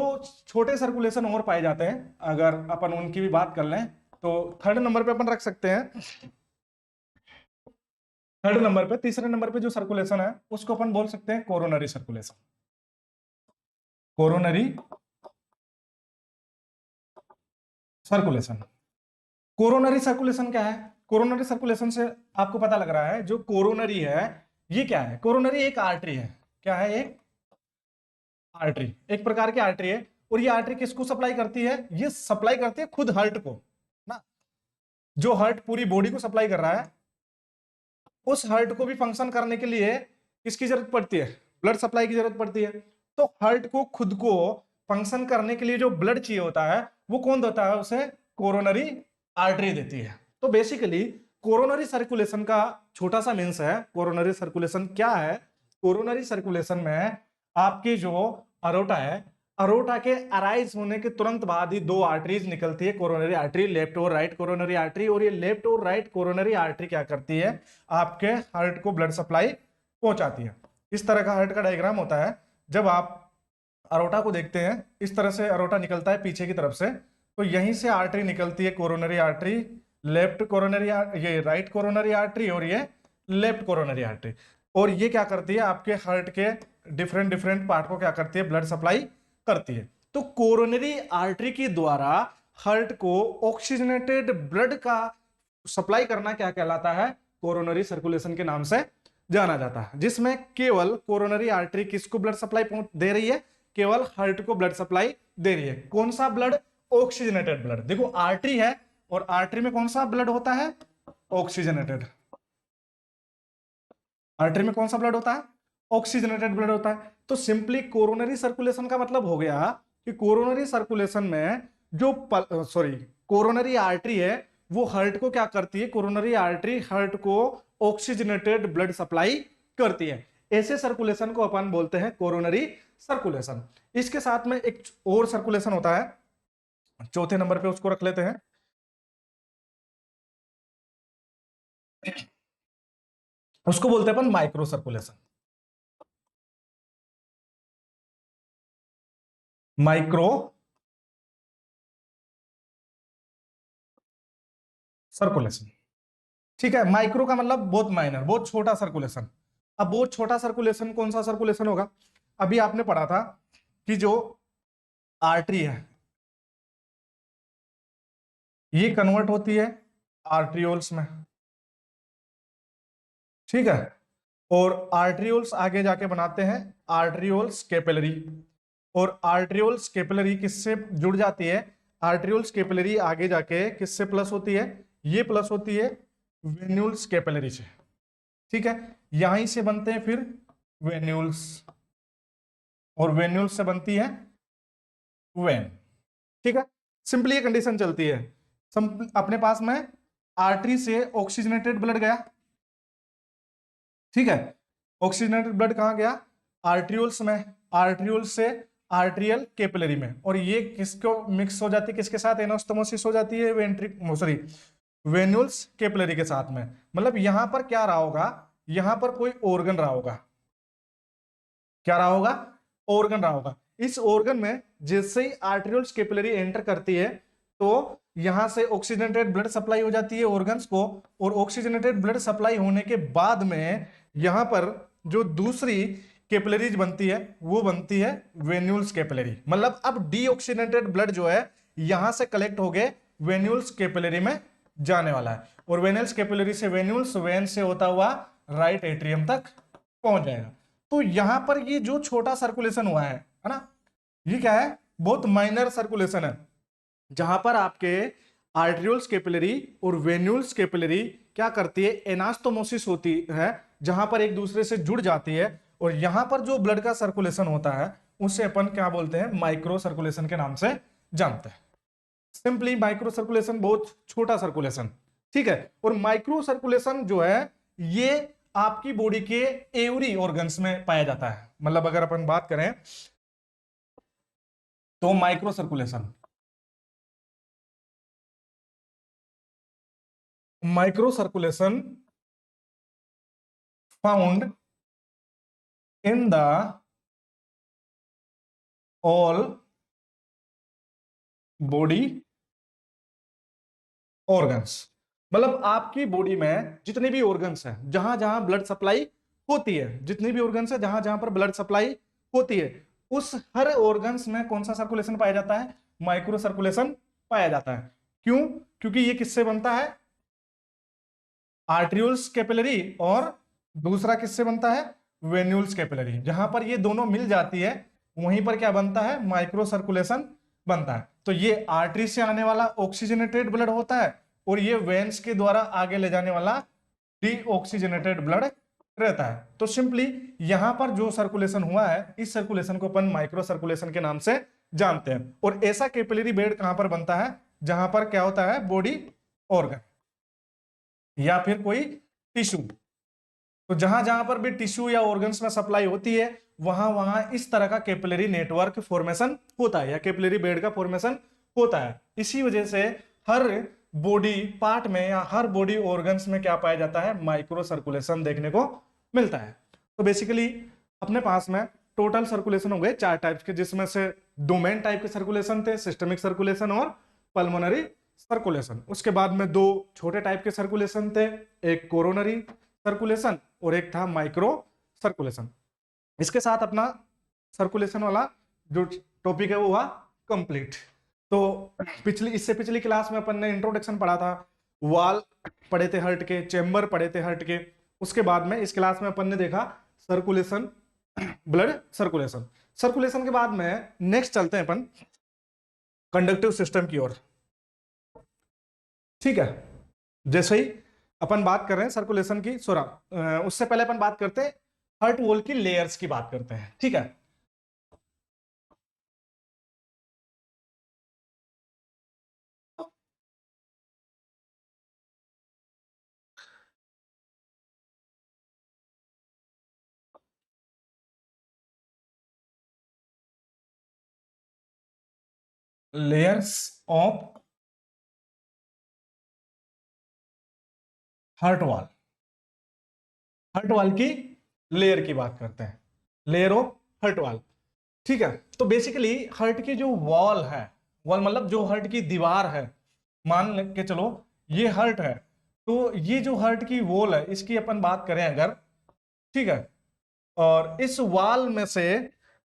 छोटे सर्कुलेशन और पाए जाते हैं, अगर अपन उनकी भी बात कर लें तो 3rd नंबर पे अपन रख सकते हैं। 3rd नंबर पे, तीसरे नंबर पे जो सर्कुलेशन है उसको अपन बोल सकते हैं coronary circulation. Coronary circulation. Coronary circulation क्या है? कोरोनरी सर्कुलेशन से आपको पता लग रहा है जो कोरोनरी है ये क्या है। कोरोनरी एक आर्टरी है। क्या है? एक आर्टरी, एक प्रकार की आर्टरी है। और ये आर्टरी किसको सप्लाई करती है? ये सप्लाई करती है खुद हार्ट को ना। जो हार्ट पूरी बॉडी को सप्लाई कर रहा है, उस हार्ट को भी फंक्शन करने के लिए किसकी जरूरत पड़ती है? ब्लड सप्लाई की जरूरत पड़ती है। तो हार्ट को खुद को फंक्शन करने के लिए जो ब्लड चाहिए होता है वो कौन देता है? उसे कोरोनरी आर्टरी देती है। तो बेसिकली कोरोनरी सर्कुलेशन का छोटा सा मीन्स है। कोरोनरी सर्कुलेशन क्या है? कोरोनरी सर्कुलेशन में आपकी जो अरोटा है, अरोटा के अराइज होने के तुरंत बाद ही 2 आर्टरीज निकलती है, कोरोनरी आर्टरी, लेफ्ट और राइट कोरोनरी आर्टरी। और ये लेफ्ट और राइट कोरोनरी आर्टरी क्या करती है? आपके हार्ट को ब्लड सप्लाई पहुंचाती है। इस तरह का हार्ट का डायग्राम होता है। जब आप अरोटा को देखते हैं, इस तरह से अरोटा निकलता है पीछे की तरफ से, तो यहीं से आर्टरी निकलती है, कोरोनरी आर्टरी, लेफ्ट कोरोनरी, ये राइट कोरोनरी आर्टरी और ये लेफ्ट कोरोनरी आर्टरी। और ये क्या करती है? आपके हार्ट के डिफरेंट डिफरेंट पार्ट को क्या करती है? ब्लड सप्लाई करती है। तो कोरोनरी आर्टरी के द्वारा हार्ट को ऑक्सीजनेटेड ब्लड का सप्लाई करना क्या कहलाता है? कोरोनरी सर्कुलेशन के नाम से जाना जाता है। जिसमें केवल कोरोनरी आर्टरी किसको ब्लड सप्लाई दे रही है? केवल हार्ट को ब्लड सप्लाई दे रही है। कौन सा ब्लड? Oxygenated blood. देखो आर्टरी है और आर्टरी में कौन सा ब्लड होता है? ऑक्सीजनेटेड। आर्टरी में कौन सा ब्लड होता है? ऑक्सीजनेटेड ब्लड होता है। तो सिंपली कोरोनरी सर्कुलेशन का मतलब हो गया कि कोरोनरी सर्कुलेशन में जो कोरोनरी आर्टरी है वो हार्ट को क्या करती है? कोरोनरी आर्टरी हार्ट को ऑक्सीजनेटेड ब्लड सप्लाई करती है। ऐसे सर्कुलेशन को अपन बोलते हैं कोरोनरी सर्कुलेशन। इसके साथ में एक और सर्कुलेशन होता है, 4थे नंबर पे उसको रख लेते हैं। उसको बोलते हैं अपन माइक्रो सर्कुलेशन। माइक्रो सर्कुलेशन, ठीक है। माइक्रो का मतलब बहुत माइनर, बहुत छोटा सर्कुलेशन। अब बहुत छोटा सर्कुलेशन कौन सा सर्कुलेशन होगा? अभी आपने पढ़ा था कि जो आर्टरी है ये कन्वर्ट होती है आर्ट्रियोल्स में, ठीक है। और आर्ट्रियोल्स आगे जाके बनाते हैं आर्ट्रियोल्स कैपिलरी। और आर्ट्रियोल्स कैपिलरी किससे जुड़ जाती है? आर्ट्रियोल्स कैपिलरी आगे जाके किससे प्लस होती है? ये प्लस होती है वेन्यूल्स कैपिलरी से, ठीक है। यहीं से बनते हैं फिर वेन्यूल्स, और वेन्यूल्स से बनती है वेन, ठीक है। सिंपली ये कंडीशन चलती है। अपने पास में आर्टरी से ऑक्सीजनेटेड ब्लड गया, ठीक है। ऑक्सीजनेटेड ब्लड कहां गया? आर्ट्रियोल्स में। आर्ट्रियोल्स से आर्ट्रियल कैपिलरी में, और ये किसको मिक्स हो जाती है? किसके साथ? एनास्टोमोसिस हो जाती है वेन्यूल्स कैपिलरी के साथ में। मतलब यहां पर क्या रहा होगा? यहां पर कोई ऑर्गन रहा होगा। क्या रहा होगा? ऑर्गन रहा होगा। इस ऑर्गन में जैसे ही आर्ट्रियोल्स कैपिलरी एंटर करती है तो यहां से ऑक्सीजनेटेड ब्लड सप्लाई हो जाती है ऑर्गन्स को, और ऑक्सीजनेटेड ब्लड सप्लाई होने के बाद में यहां पर जो दूसरी कैपिलरीज बनती है, वो बनती है वेन्यूल्स कैपिलरी। मतलब अब डीऑक्सीजनेटेड ब्लड जो है यहां से कलेक्ट हो गए वेन्यूल्स कैपिलरी में जाने वाला है, और वेन्यूल्स कैपिलरी से वेन्यूल्स, वेन से होता हुआ राइट एट्रियम तक पहुंच जाएगा। तो यहां पर ये जो छोटा सर्कुलेशन हुआ है ना, ये क्या है, बहुत माइनर सर्कुलेशन है, जहां पर आपके आर्ट्रियोल्स कैपिलरी और वेन्यूल्स कैपिलरी क्या करती है, एनास्टोमोसिस होती है, जहां पर एक दूसरे से जुड़ जाती है, और यहां पर जो ब्लड का सर्कुलेशन होता है उसे अपन क्या बोलते हैं, माइक्रो सर्कुलेशन के नाम से जानते हैं। सिंपली माइक्रो सर्कुलेशन, बहुत छोटा सर्कुलेशन, ठीक है। और माइक्रो सर्कुलेशन जो है ये आपकी बॉडी के एवरी ऑर्गन्स में पाया जाता है। मतलब अगर अपन बात करें तो micro circulation, micro circulation found in the all body organs. मतलब आपकी बॉडी में जितने भी ऑर्गन्स हैं, जहां जहां ब्लड सप्लाई होती है, जितनी भी ऑर्गन्स है जहां जहां पर ब्लड सप्लाई होती है, उस हर ऑर्गन्स में कौन सा सर्कुलेशन पाया जाता है, माइक्रो सर्कुलेशन पाया जाता है। क्यों? क्योंकि ये किससे बनता है, आर्ट्रियोल्स कैपिलरी, और दूसरा किससे बनता है, वेन्यूल्स कैपिलरी। जहां पर ये दोनों मिल जाती है वहीं पर क्या बनता है, माइक्रो सर्कुलेशन बनता है। तो ये आर्टरी से आने वाला ऑक्सीजनेटेड ब्लड होता है, और ये वेन्स के द्वारा आगे ले जाने वाला डीऑक्सीजनेटेड ब्लड रहता है। तो सिंपली यहां पर जो सर्कुलेशन हुआ है, इस सर्कुलेशन को अपन माइक्रो सर्कुलेशन के नाम से जानते हैं। और ऐसा कैपिलरी बेड कहां पर बनता है, जहां पर क्या होता है, बॉडी ऑर्गन या फिर कोई टिश्यू। तो जहां जहां पर भी टिश्यू या ऑर्गन्स में सप्लाई होती है, वहां वहां इस तरह का कैपिलरी नेटवर्क फॉर्मेशन होता है, या कैपिलरी बेड का फॉर्मेशन होता है। इसी वजह से हर बॉडी पार्ट में या हर बॉडी ऑर्गन्स में क्या पाया जाता है, माइक्रो सर्कुलेशन देखने को मिलता है। तो बेसिकली अपने पास में टोटल सर्कुलेशन हो गए 4 टाइप्स के, जिसमें से 2 मेन टाइप के सर्कुलेशन थे, सिस्टमिक सर्कुलेशन और पल्मोनरी सर्कुलेशन। उसके बाद में 2 छोटे टाइप के सर्कुलेशन थे, एक कोरोनरी सर्कुलेशन और एक था माइक्रो सर्कुलेशन। इसके साथ अपना सर्कुलेशन वाला जो टॉपिक है वो हुआ कंप्लीट। तो इससे पिछली क्लास में अपन ने इंट्रोडक्शन पढ़ा था, वाल पढ़े थे हर्ट के, चेंबर पढ़े थे हर्ट के। उसके बाद में इस क्लास में अपन ने देखा सर्कुलेशन, ब्लड सर्कुलेशन। सर्कुलेशन के बाद में नेक्स्ट चलते हैं अपन कंडक्टिव सिस्टम की ओर, ठीक है। जैसे ही अपन बात कर रहे हैं सर्कुलेशन की, उससे पहले अपन बात करते हैं हर्ट वॉल की लेयर्स की बात करते हैं, ठीक है। Layers of heart wall, heart wall की लेयर की बात करते हैं, लेयर ऑफ हर्ट वॉल, ठीक है। तो बेसिकली हर्ट की जो वॉल है, वॉल मतलब जो हर्ट की दीवार है, मान के चलो ये हर्ट है, तो ये जो हर्ट की वॉल है इसकी अपन बात करें अगर, ठीक है, और इस वॉल में से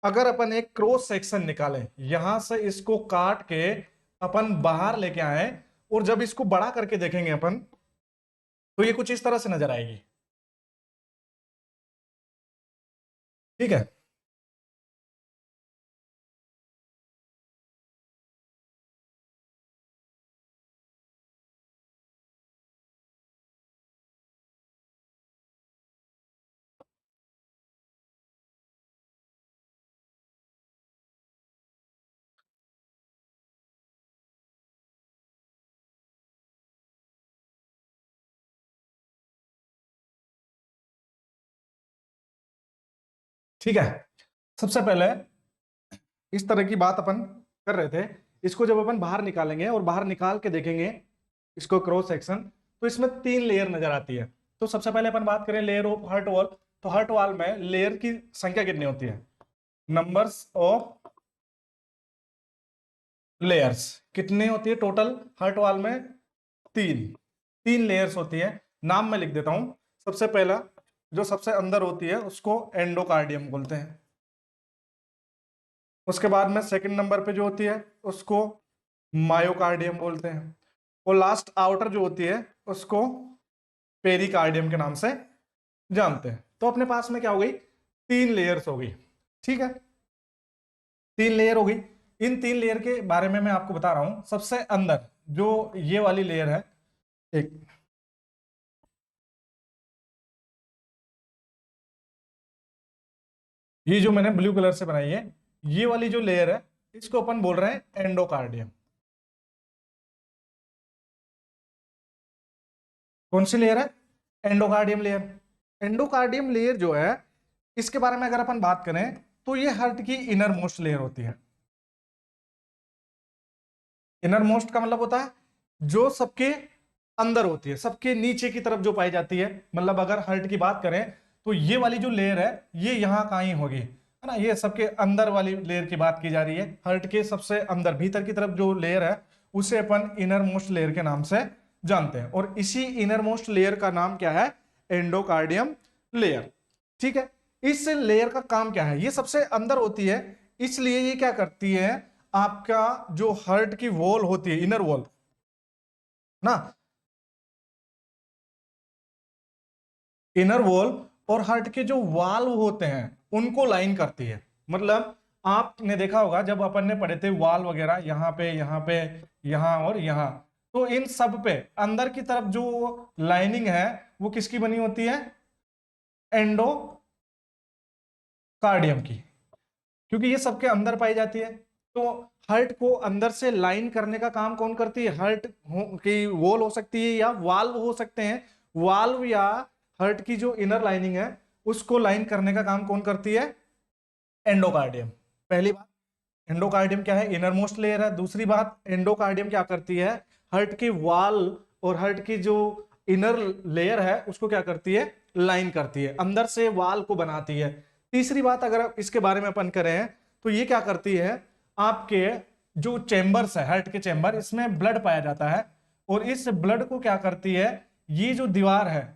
अगर अपन एक क्रॉस सेक्शन निकालें, यहां से इसको काट के अपन बाहर लेके आए, और जब इसको बड़ा करके देखेंगे अपन, तो ये कुछ इस तरह से नजर आएगी, ठीक है। ठीक है, सबसे पहले इस तरह की बात अपन कर रहे थे, इसको जब अपन बाहर निकालेंगे और बाहर निकाल के देखेंगे इसको क्रॉस सेक्शन, तो इसमें 3 लेयर नजर आती है। तो सबसे पहले अपन बात करें लेयर ऑफ हर्ट वॉल, तो हर्ट वॉल में लेयर की संख्या कितनी होती है, नंबर्स ऑफ लेयर्स कितनी होती है टोटल हर्ट वॉल में, 3 लेयर्स होती है। नाम मैं लिख देता हूं, सबसे पहला जो सबसे अंदर होती है उसको एंडोकार्डियम बोलते हैं। उसके बाद में सेकंड नंबर पे जो होती है उसको मायोकार्डियम बोलते हैं, और लास्ट आउटर जो होती है उसको पेरिकार्डियम के नाम से जानते हैं। तो अपने पास में क्या हो गई, 3 लेयर्स हो गई। ठीक है, 3 लेयर हो गई। इन 3 लेयर के बारे में मैं आपको बता रहा हूं। सबसे अंदर जो ये वाली लेयर है, एक ये जो मैंने ब्लू कलर से बनाई है, ये वाली जो लेयर है इसको अपन बोल रहे हैं एंडोकार्डियम। कौन सी लेयर है, एंडोकार्डियम लेयर। एंडोकार्डियम लेयर जो है, इसके बारे में अगर अपन बात करें तो ये हार्ट की इनर मोस्ट लेयर होती है। इनर मोस्ट का मतलब होता है जो सबके अंदर होती है, सबके नीचे की तरफ जो पाई जाती है। मतलब अगर हार्ट की बात करें तो ये वाली जो लेयर है ये यहाँ कहीं होगी, है ना। ये सबके अंदर वाली लेयर की बात की जा रही है। हार्ट के सबसे अंदर भीतर की तरफ जो लेयर है उसे अपन इनर मोस्ट लेयर के नाम से जानते हैं, और इसी इनर मोस्ट लेयर का नाम क्या है, एंडोकार्डियम लेयर। ठीक है, इस लेयर का काम क्या है, ये सबसे अंदर होती है, इसलिए ये क्या करती है, आपका जो हार्ट की वॉल होती है, इनर वॉल ना, इनर वॉल और हार्ट के जो वाल्व होते हैं उनको लाइन करती है। मतलब आपने देखा होगा जब अपन ने पढ़े थे वाल्व वगैरह, यहाँ पे, यहाँ पे, यहाँ और यहाँ, तो इन सब पे अंदर की तरफ जो लाइनिंग है वो किसकी बनी होती है, एंडोकार्डियम की, क्योंकि ये सबके अंदर पाई जाती है। तो हार्ट को अंदर से लाइन करने का काम कौन करती है, हार्ट की वॉल हो सकती है या वाल्व हो सकते हैं। वाल्व या हार्ट की जो इनर लाइनिंग है उसको लाइन करने का काम कौन करती है, एंडोकार्डियम। पहली बात, एंडोकार्डियम क्या है, इनर मोस्ट लेयर है। दूसरी बात, एंडोकार्डियम क्या करती है, हार्ट के वाल और हार्ट की जो इनर लेयर है उसको क्या करती है, लाइन करती है, अंदर से वाल को बनाती है। तीसरी बात अगर आप इसके बारे में अपन करें तो ये क्या करती है, आपके जो चेंबर्स है, हार्ट के चेंबर, इसमें ब्लड पाया जाता है, और इस ब्लड को क्या करती है, ये जो दीवार है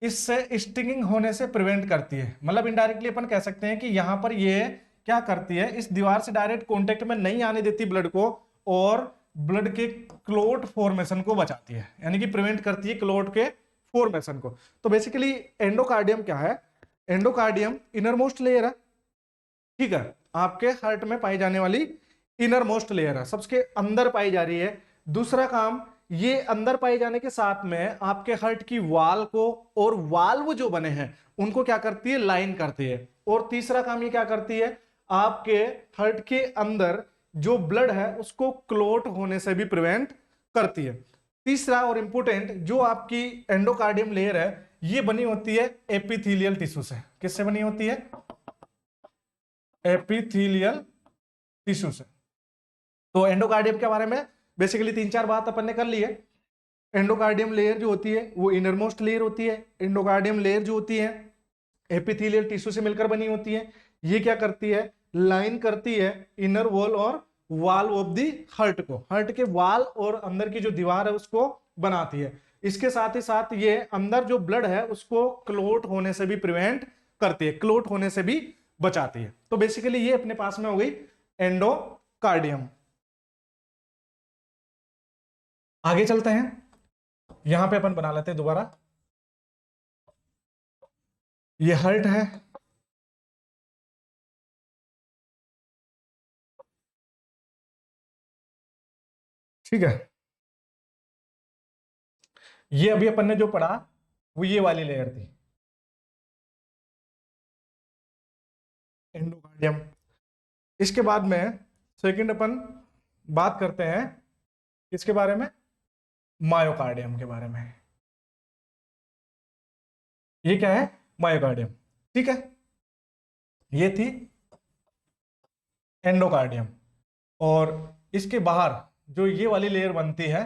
इससे स्टिंगिंग होने से प्रिवेंट करती है। मतलब इनडायरेक्टली अपन कह सकते हैं कि यहां पर ये क्या करती है, इस दीवार से डायरेक्ट कांटेक्ट में नहीं आने देती ब्लड को, और ब्लड के क्लोट फॉर्मेशन को बचाती है, यानी कि प्रिवेंट करती है क्लोट के फॉर्मेशन को। तो बेसिकली एंडोकार्डियम क्या है, एंडोकार्डियम इनर मोस्ट लेयर है। ठीक है, आपके हार्ट में पाई जाने वाली इनर मोस्ट लेयर है, सबसे अंदर पाई जा रही है। दूसरा काम, ये अंदर पाए जाने के साथ में आपके हार्ट की वाल को और वाल्व जो बने हैं उनको क्या करती है, लाइन करती है। और तीसरा काम ये क्या करती है, आपके हार्ट के अंदर जो ब्लड है उसको क्लोट होने से भी प्रिवेंट करती है। तीसरा और इंपोर्टेंट, जो आपकी एंडोकार्डियम लेयर है ये बनी होती है एपिथेलियल टिश्यू से। किससे बनी होती है, एपिथेलियल टिश्यू से। तो एंडोकार्डियम के बारे में बेसिकली 3-4 बात अपन ने कर ली है। एंडोकार्डियम लेयर जो होती है वो इनरमोस्ट लेयर होती है। एंडोकार्डियम लेयर जो होती है एपिथेलियल टिश्यू से मिलकर बनी होती है। ये क्या करती है, लाइन करती है इनर वॉल और वॉल ऑफ दी हार्ट को, हार्ट के वाल और अंदर की जो दीवार है उसको बनाती है। इसके साथ ही साथ ये अंदर जो ब्लड है उसको क्लोट होने से भी प्रिवेंट करती है, क्लोट होने से भी बचाती है। तो बेसिकली ये अपने पास में हो गई एंडोकार्डियम। आगे चलते हैं, यहां पे अपन बना लेते हैं दोबारा। ये हार्ट है, ठीक है। ये अभी अपन ने जो पढ़ा वो ये वाली लेयर थी, एंडोकार्डियम। इसके बाद में सेकंड अपन बात करते हैं इसके बारे में, मायोकार्डियम के बारे में। ये क्या है, मायोकार्डियम। ठीक है, ये थी एंडोकार्डियम। और इसके बाहर जो ये वाली लेयर बनती है,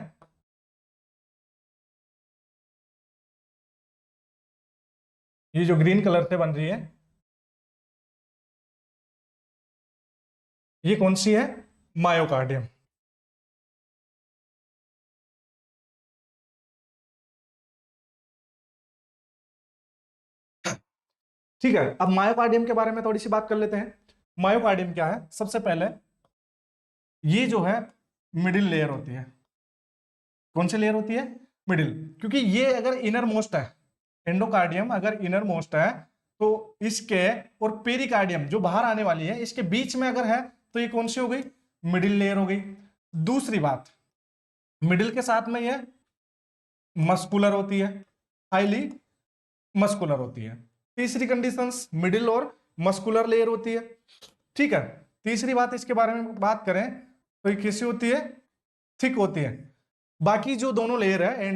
ये जो ग्रीन कलर से बन रही है, ये कौन सी है, मायोकार्डियम। ठीक है, अब मायोकार्डियम के बारे में थोड़ी सी बात कर लेते हैं। मायोकार्डियम क्या है? सबसे पहले ये जो है मिडिल लेयर होती है। कौन सी लेयर होती है? मिडिल, क्योंकि ये अगर इनर मोस्ट है, एंडोकार्डियम अगर इनर मोस्ट है तो इसके और पेरिकार्डियम जो बाहर आने वाली है इसके बीच में अगर है तो ये कौन सी हो गई? मिडिल लेयर हो गई। दूसरी बात, मिडिल के साथ में ये मस्कुलर होती है, हाईली मस्कुलर होती है। तीसरी कंडीशंस, मिडिल और मस्कुलर लेयर होती है। ठीक है, तीसरी बात इसके बारे में बात करें तो ये कैसी होती है? थिक होती है। बाकी जो दोनों लेयर है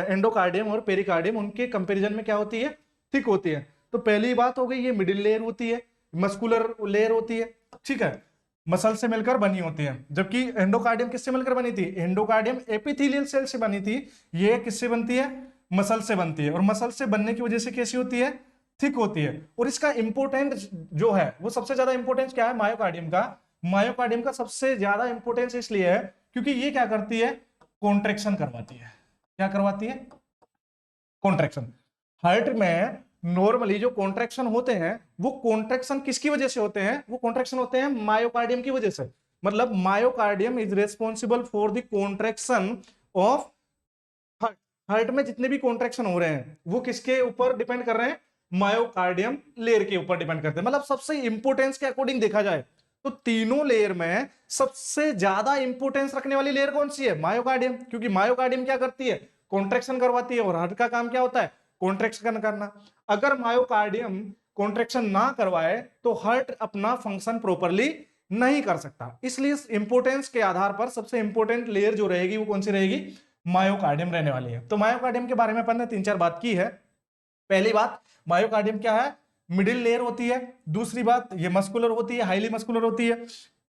एंडोकार्डियम और पेरिकार्डियम, उनके कंपैरिजन में क्या होती है? थिक होती है। तो पहली बात हो गई ये मिडिल लेयर होती है, मस्कुलर लेयर होती है। ठीक है, मसल से मिलकर बनी होती है। जबकि एंडोकार्डियम किससे मिलकर बनी थी? एंडोकार्डियम एपिथेलियल सेल से बनी थी, ये किससे बनती है? मसल से बनती है। और मसल से बनने की वजह से कैसी होती है? थिक होती है। और इसका इंपोर्टेंस जो है वो सबसे ज्यादा इंपोर्टेंस क्या है मायोकार्डियम का? मायोकार्डियम का सबसे ज्यादा इंपोर्टेंस इसलिए है क्योंकि ये क्या करती है? कॉन्ट्रैक्शन करवाती है। क्या करवाती है? कॉन्ट्रैक्शन। हार्ट में नॉर्मली जो कॉन्ट्रैक्शन होते हैं वो कॉन्ट्रैक्शन किसकी वजह से होते हैं? वो कॉन्ट्रैक्शन होते हैं मायोकार्डियम की वजह से। मतलब myocardium is responsible for the contraction of heart. Heart में जितने भी कॉन्ट्रैक्शन हो रहे हैं वो किसके ऊपर डिपेंड कर रहे हैं? मायोकार्डियम लेयर के ऊपर डिपेंड करते हैं। मतलब सबसे इंपोर्टेंस के अकॉर्डिंग देखा जाए तो तीनों लेयर में सबसे ज्यादा इंपोर्टेंस रखने वाली लेयर कौन सी है? मायोकार्डियम। क्योंकि मायोकार्डियम क्या करती है? कॉन्ट्रैक्शन करवाती है। और हार्ट का काम क्या होता है? कॉन्ट्रैक्शन करना। अगर मायोकार्डियम कॉन्ट्रैक्शन ना करवाए तो हार्ट अपना फंक्शन प्रॉपरली नहीं कर सकता। इसलिए इंपोर्टेंस के आधार पर सबसे इंपोर्टेंट लेयर जो रहेगी वो कौन सी रहेगी? मायोकार्डियम रहने वाली है। तो मायोकार्डियम के बारे में अपन ने 3-4 बात की है। पहली बात, मायोकार्डियम क्या है? मिडिल लेयर होती है। दूसरी बात, ये मस्कुलर होती है, हाईली मस्कुलर होती है।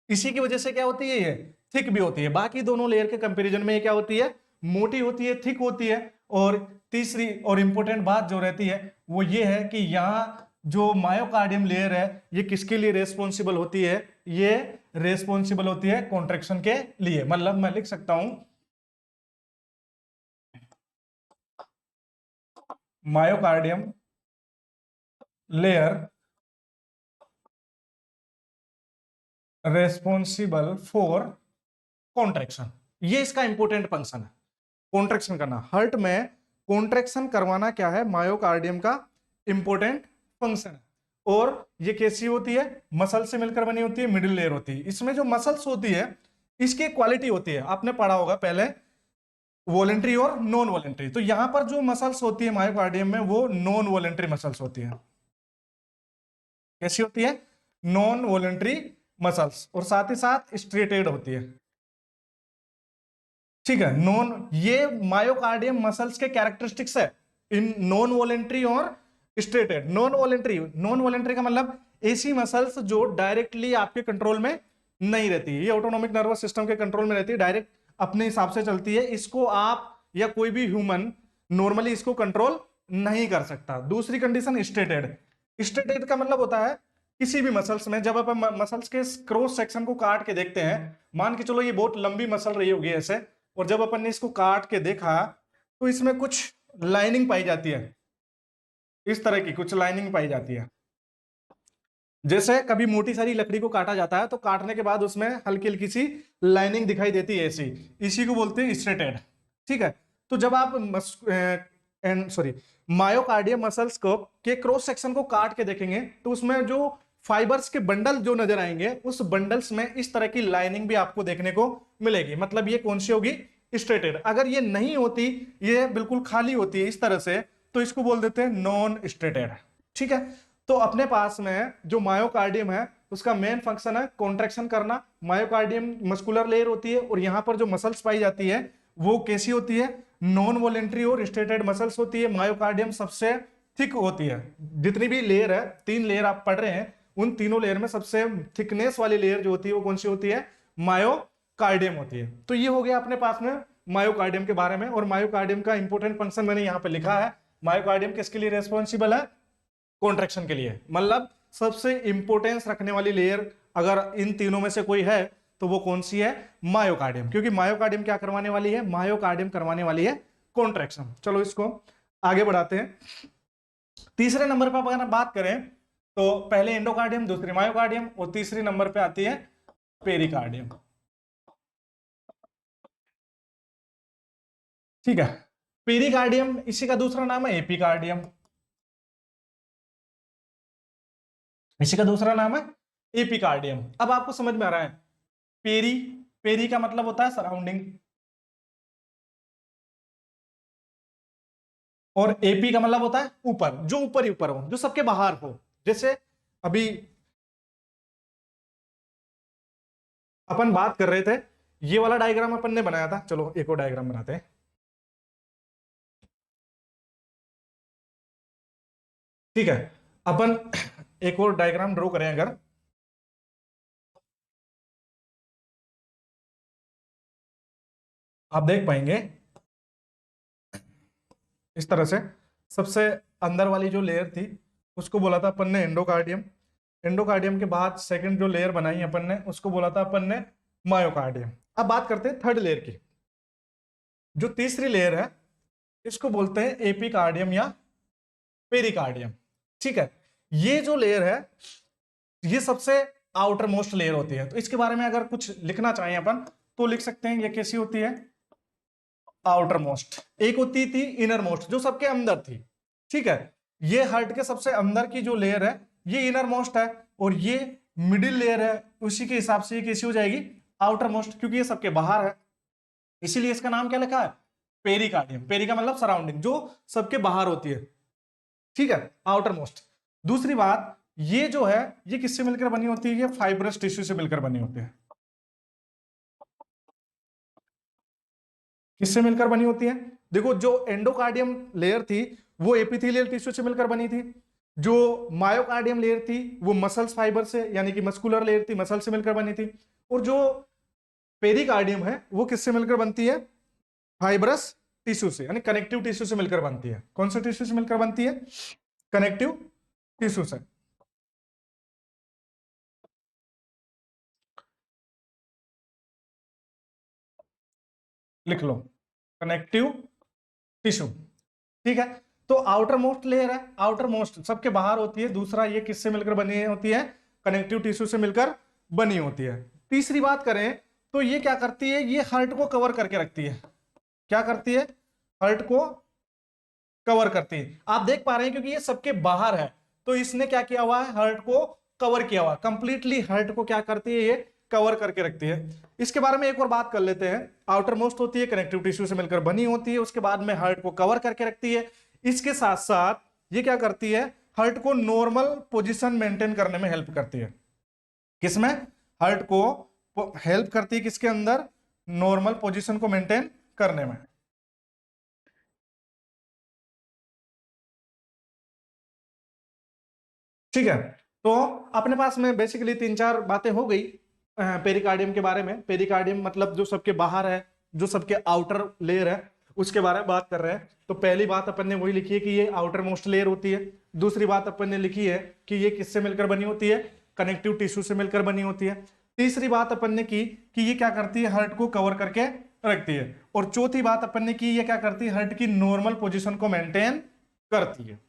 इसी की वजह से क्या होती है? ये थिक भी होती है। बाकी दोनों लेयर के कंपैरिजन में ये क्या होती है? मोटी होती है, थिक होती है। और तीसरी और इंपॉर्टेंट बात जो रहती है वो ये है कि यहां जो मायोकार्डियम लेयर है ये किसके लिए रेस्पॉन्सिबल होती है? ये रेस्पॉन्सिबल होती है कॉन्ट्रैक्शन के लिए। मतलब मैं लिख सकता हूं myocardium layer responsible for contraction. ये इसका इंपॉर्टेंट फंक्शन है, कॉन्ट्रैक्शन करना। हार्ट में कॉन्ट्रैक्शन करवाना क्या है? मायोकार्डियम का इंपॉर्टेंट फंक्शन है। और ये कैसी होती है? मसल से मिलकर बनी होती है, मिडिल लेयर होती है। इसमें जो मसल्स होती है इसकी क्वालिटी होती है, आपने पढ़ा होगा पहले, वॉलेंट्री और नॉन वॉलेंट्री। तो यहां पर जो मसल्स होती है मायोकार्डियम में वो नॉन वॉलेंट्री मसल्स होती है। कैसी होती है? Non voluntary muscles. और साथ ही साथ स्ट्रेटेड होती है। ठीक है, नॉन, ये मायोकार्डियम मसल्स के कैरेक्टरिस्टिक्स है इन नॉन वॉलेंट्री और स्ट्रेटेड। नॉन वॉलेंट्री का मतलब ऐसी मसल्स जो डायरेक्टली आपके कंट्रोल में नहीं रहती। ये ऑटोनॉमिक नर्वस सिस्टम के कंट्रोल में रहती है, डायरेक्ट अपने हिसाब से चलती है। इसको आप या कोई भी ह्यूमन नॉर्मली इसको कंट्रोल नहीं कर सकता। दूसरी कंडीशन स्ट्रेटेड। स्ट्रेटेड का मतलब होता है किसी भी मसल्स में जब अपन मसल्स के क्रॉस सेक्शन को काट के देखते हैं, मान के चलो ये बहुत लंबी मसल रही होगी ऐसे, और जब अपन ने इसको काट के देखा तो इसमें कुछ लाइनिंग पाई जाती है, इस तरह की कुछ लाइनिंग पाई जाती है। जैसे कभी मोटी सारी लकड़ी को काटा जाता है तो काटने के बाद उसमें हल्की हल्की सी लाइनिंग दिखाई देती है ऐसी, इसी को बोलते हैं स्ट्रेटेड। ठीक है, तो जब आप मायोकार्डियम मसल्स को के क्रॉस सेक्शन को काट के देखेंगे तो उसमें जो फाइबर्स के बंडल जो नजर आएंगे उस बंडल्स में इस तरह की लाइनिंग भी आपको देखने को मिलेगी। मतलब ये कौन सी होगी? स्ट्रेटेड। अगर ये नहीं होती, ये बिल्कुल खाली होती है इस तरह से, तो इसको बोल देते हैं नॉन स्ट्रेटेड। ठीक है, तो अपने पास में जो मायोकार्डियम है उसका मेन फंक्शन है कॉन्ट्रैक्शन करना। मायोकार्डियम मस्कुलर लेयर होती है और यहां पर जो मसल्स पाई जाती है वो कैसी होती है? नॉन वॉलेंट्री और स्ट्रेटेड मसल्स होती है। मायोकार्डियम सबसे थिक होती है। जितनी भी लेयर है, 3 लेयर आप पढ़ रहे हैं, उन तीनों लेयर में सबसे थिकनेस वाली लेयर जो होती है वो कौन सी होती है? मायोकार्डियम होती है। तो ये हो गया अपने पास में मायोकार्डियम के बारे में। और मायोकार्डियम का इंपॉर्टेंट फंक्शन मैंने यहां पे लिखा है। मायोकार्डियम किसके लिए रेस्पॉन्सिबल है? कॉन्ट्रैक्शन के लिए। मतलब सबसे इंपॉर्टेंस रखने वाली लेयर अगर इन तीनों में से कोई है तो वो कौन सी है? मायोकार्डियम। क्योंकि मायोकार्डियम क्या करवाने वाली है? मायोकार्डियम करवाने वाली है कॉन्ट्रैक्शन। चलो इसको आगे बढ़ाते हैं। तीसरे नंबर पर अगर बात करें तो पहले एंडोकार्डियम, दूसरी मायोकार्डियम और तीसरी नंबर पे आती है पेरिकार्डियम। ठीक है, पेरिकार्डियम इसी का दूसरा नाम है एपिकार्डियम, इसी का दूसरा नाम है एपिकार्डियम। अब आपको समझ में आ रहा है, पेरी, पेरी का मतलब होता है सराउंडिंग, और एपी का मतलब होता है ऊपर, जो ऊपर ही ऊपर हो, जो सबके बाहर हो। जैसे अभी अपन बात कर रहे थे, ये वाला डायग्राम अपन ने बनाया था, चलो एक और डायग्राम बनाते हैं। ठीक है, अपन एक और डायग्राम ड्रॉ करें अगर, आप देख पाएंगे इस तरह से। सबसे अंदर वाली जो लेयर थी उसको बोला था अपन ने एंडोकार्डियम, एंडोकार्डियम के बाद सेकंड जो लेयर बनाई अपन ने उसको बोला था अपन ने मायोकार्डियम। अब बात करते हैं थर्ड लेयर की। जो तीसरी लेयर है इसको बोलते हैं एपिकार्डियम या पेरिकार्डियम। ठीक है, ये जो लेयर है ये सबसे आउटर मोस्ट लेयर होती है। तो इसके बारे में अगर कुछ लिखना चाहें अपन तो लिख सकते हैं, ये कैसी होती है, आउटर मोस्ट। एक होती थी इनर मोस्ट जो सबके अंदर थी। ठीक है, ये हार्ट के सबसे अंदर की जो लेयर है ये इनर मोस्ट है, और ये मिडिल लेयर है, उसी के हिसाब से ये कैसी हो जाएगी, आउटर मोस्ट, क्योंकि ये सबके बाहर है, इसीलिए इसका नाम क्या लिखा है, पेरिकार्डियम। पेरी का मतलब सराउंडिंग, जो सबके बाहर होती है। ठीक है, आउटर मोस्ट। दूसरी बात, ये जो है ये किससे मिलकर बनी होती है, ये फाइब्रस टिश्यू से मिलकर बनी होती है। किससे मिलकर बनी होती है, देखो जो एंडोकार्डियम लेयर थी वो एपिथेलियल टिश्यू से मिलकर बनी थी, जो मायोकार्डियम लेयर थी वो मसल्स फाइबर से यानी कि मस्कुलर लेयर थी, मसल से मिलकर बनी थी, और जो पेरिकार्डियम है वो किससे मिलकर बनती है, फाइब्रस टिश्यू से यानी कनेक्टिव टिश्यू से मिलकर बनती है। कौन से टिश्यू से मिलकर बनती है, कनेक्टिव टिश्यू से। लिख लो, कनेक्टिव टिश्यू। ठीक है, तो आउटर मोस्ट लेयर है, आउटर मोस्ट सबके बाहर होती है। दूसरा, ये किससे मिलकर बनी होती है, कनेक्टिव टिश्यू से मिलकर बनी होती है। तीसरी बात करें तो ये क्या करती है, ये हार्ट को कवर करके रखती है। क्या करती है, हार्ट को कवर करती है। आप देख पा रहे हैं क्योंकि ये सबके बाहर है तो इसने क्या किया हुआ है, हार्ट को कवर किया हुआ, कंप्लीटली हार्ट को क्या करती है, ये कवर करके रखती है। इसके बारे में एक और बात कर लेते हैं। आउटर मोस्ट होती है, कनेक्टिव टिश्यू से मिलकर बनी होती है, उसके बाद में हार्ट को कवर करके रखती है। इसके साथ साथ ये क्या करती है, हार्ट को नॉर्मल पोजीशन मेंटेन करने में हेल्प करती है। किसमें, हार्ट को हेल्प करती है, किसके अंदर, नॉर्मल पोजीशन को मेंटेन करने में। ठीक है, तो अपने पास में बेसिकली तीन चार बातें हो गई पेरिकार्डियम के बारे में। पेरिकार्डियम मतलब जो सबके बाहर है, जो सबके आउटर लेयर है उसके बारे में बात कर रहे हैं। तो पहली बात अपन ने वही लिखी है कि ये आउटर मोस्ट लेयर होती है। दूसरी बात अपन ने लिखी है कि ये किससे मिलकर बनी होती है, कनेक्टिव टिश्यू से मिलकर बनी होती है। तीसरी बात अपन ने की कि ये क्या करती है, हार्ट को कवर करके रखती है। और चौथी बात अपन ने की, ये क्या करती है, हार्ट की नॉर्मल पोजिशन को मेंटेन करती है।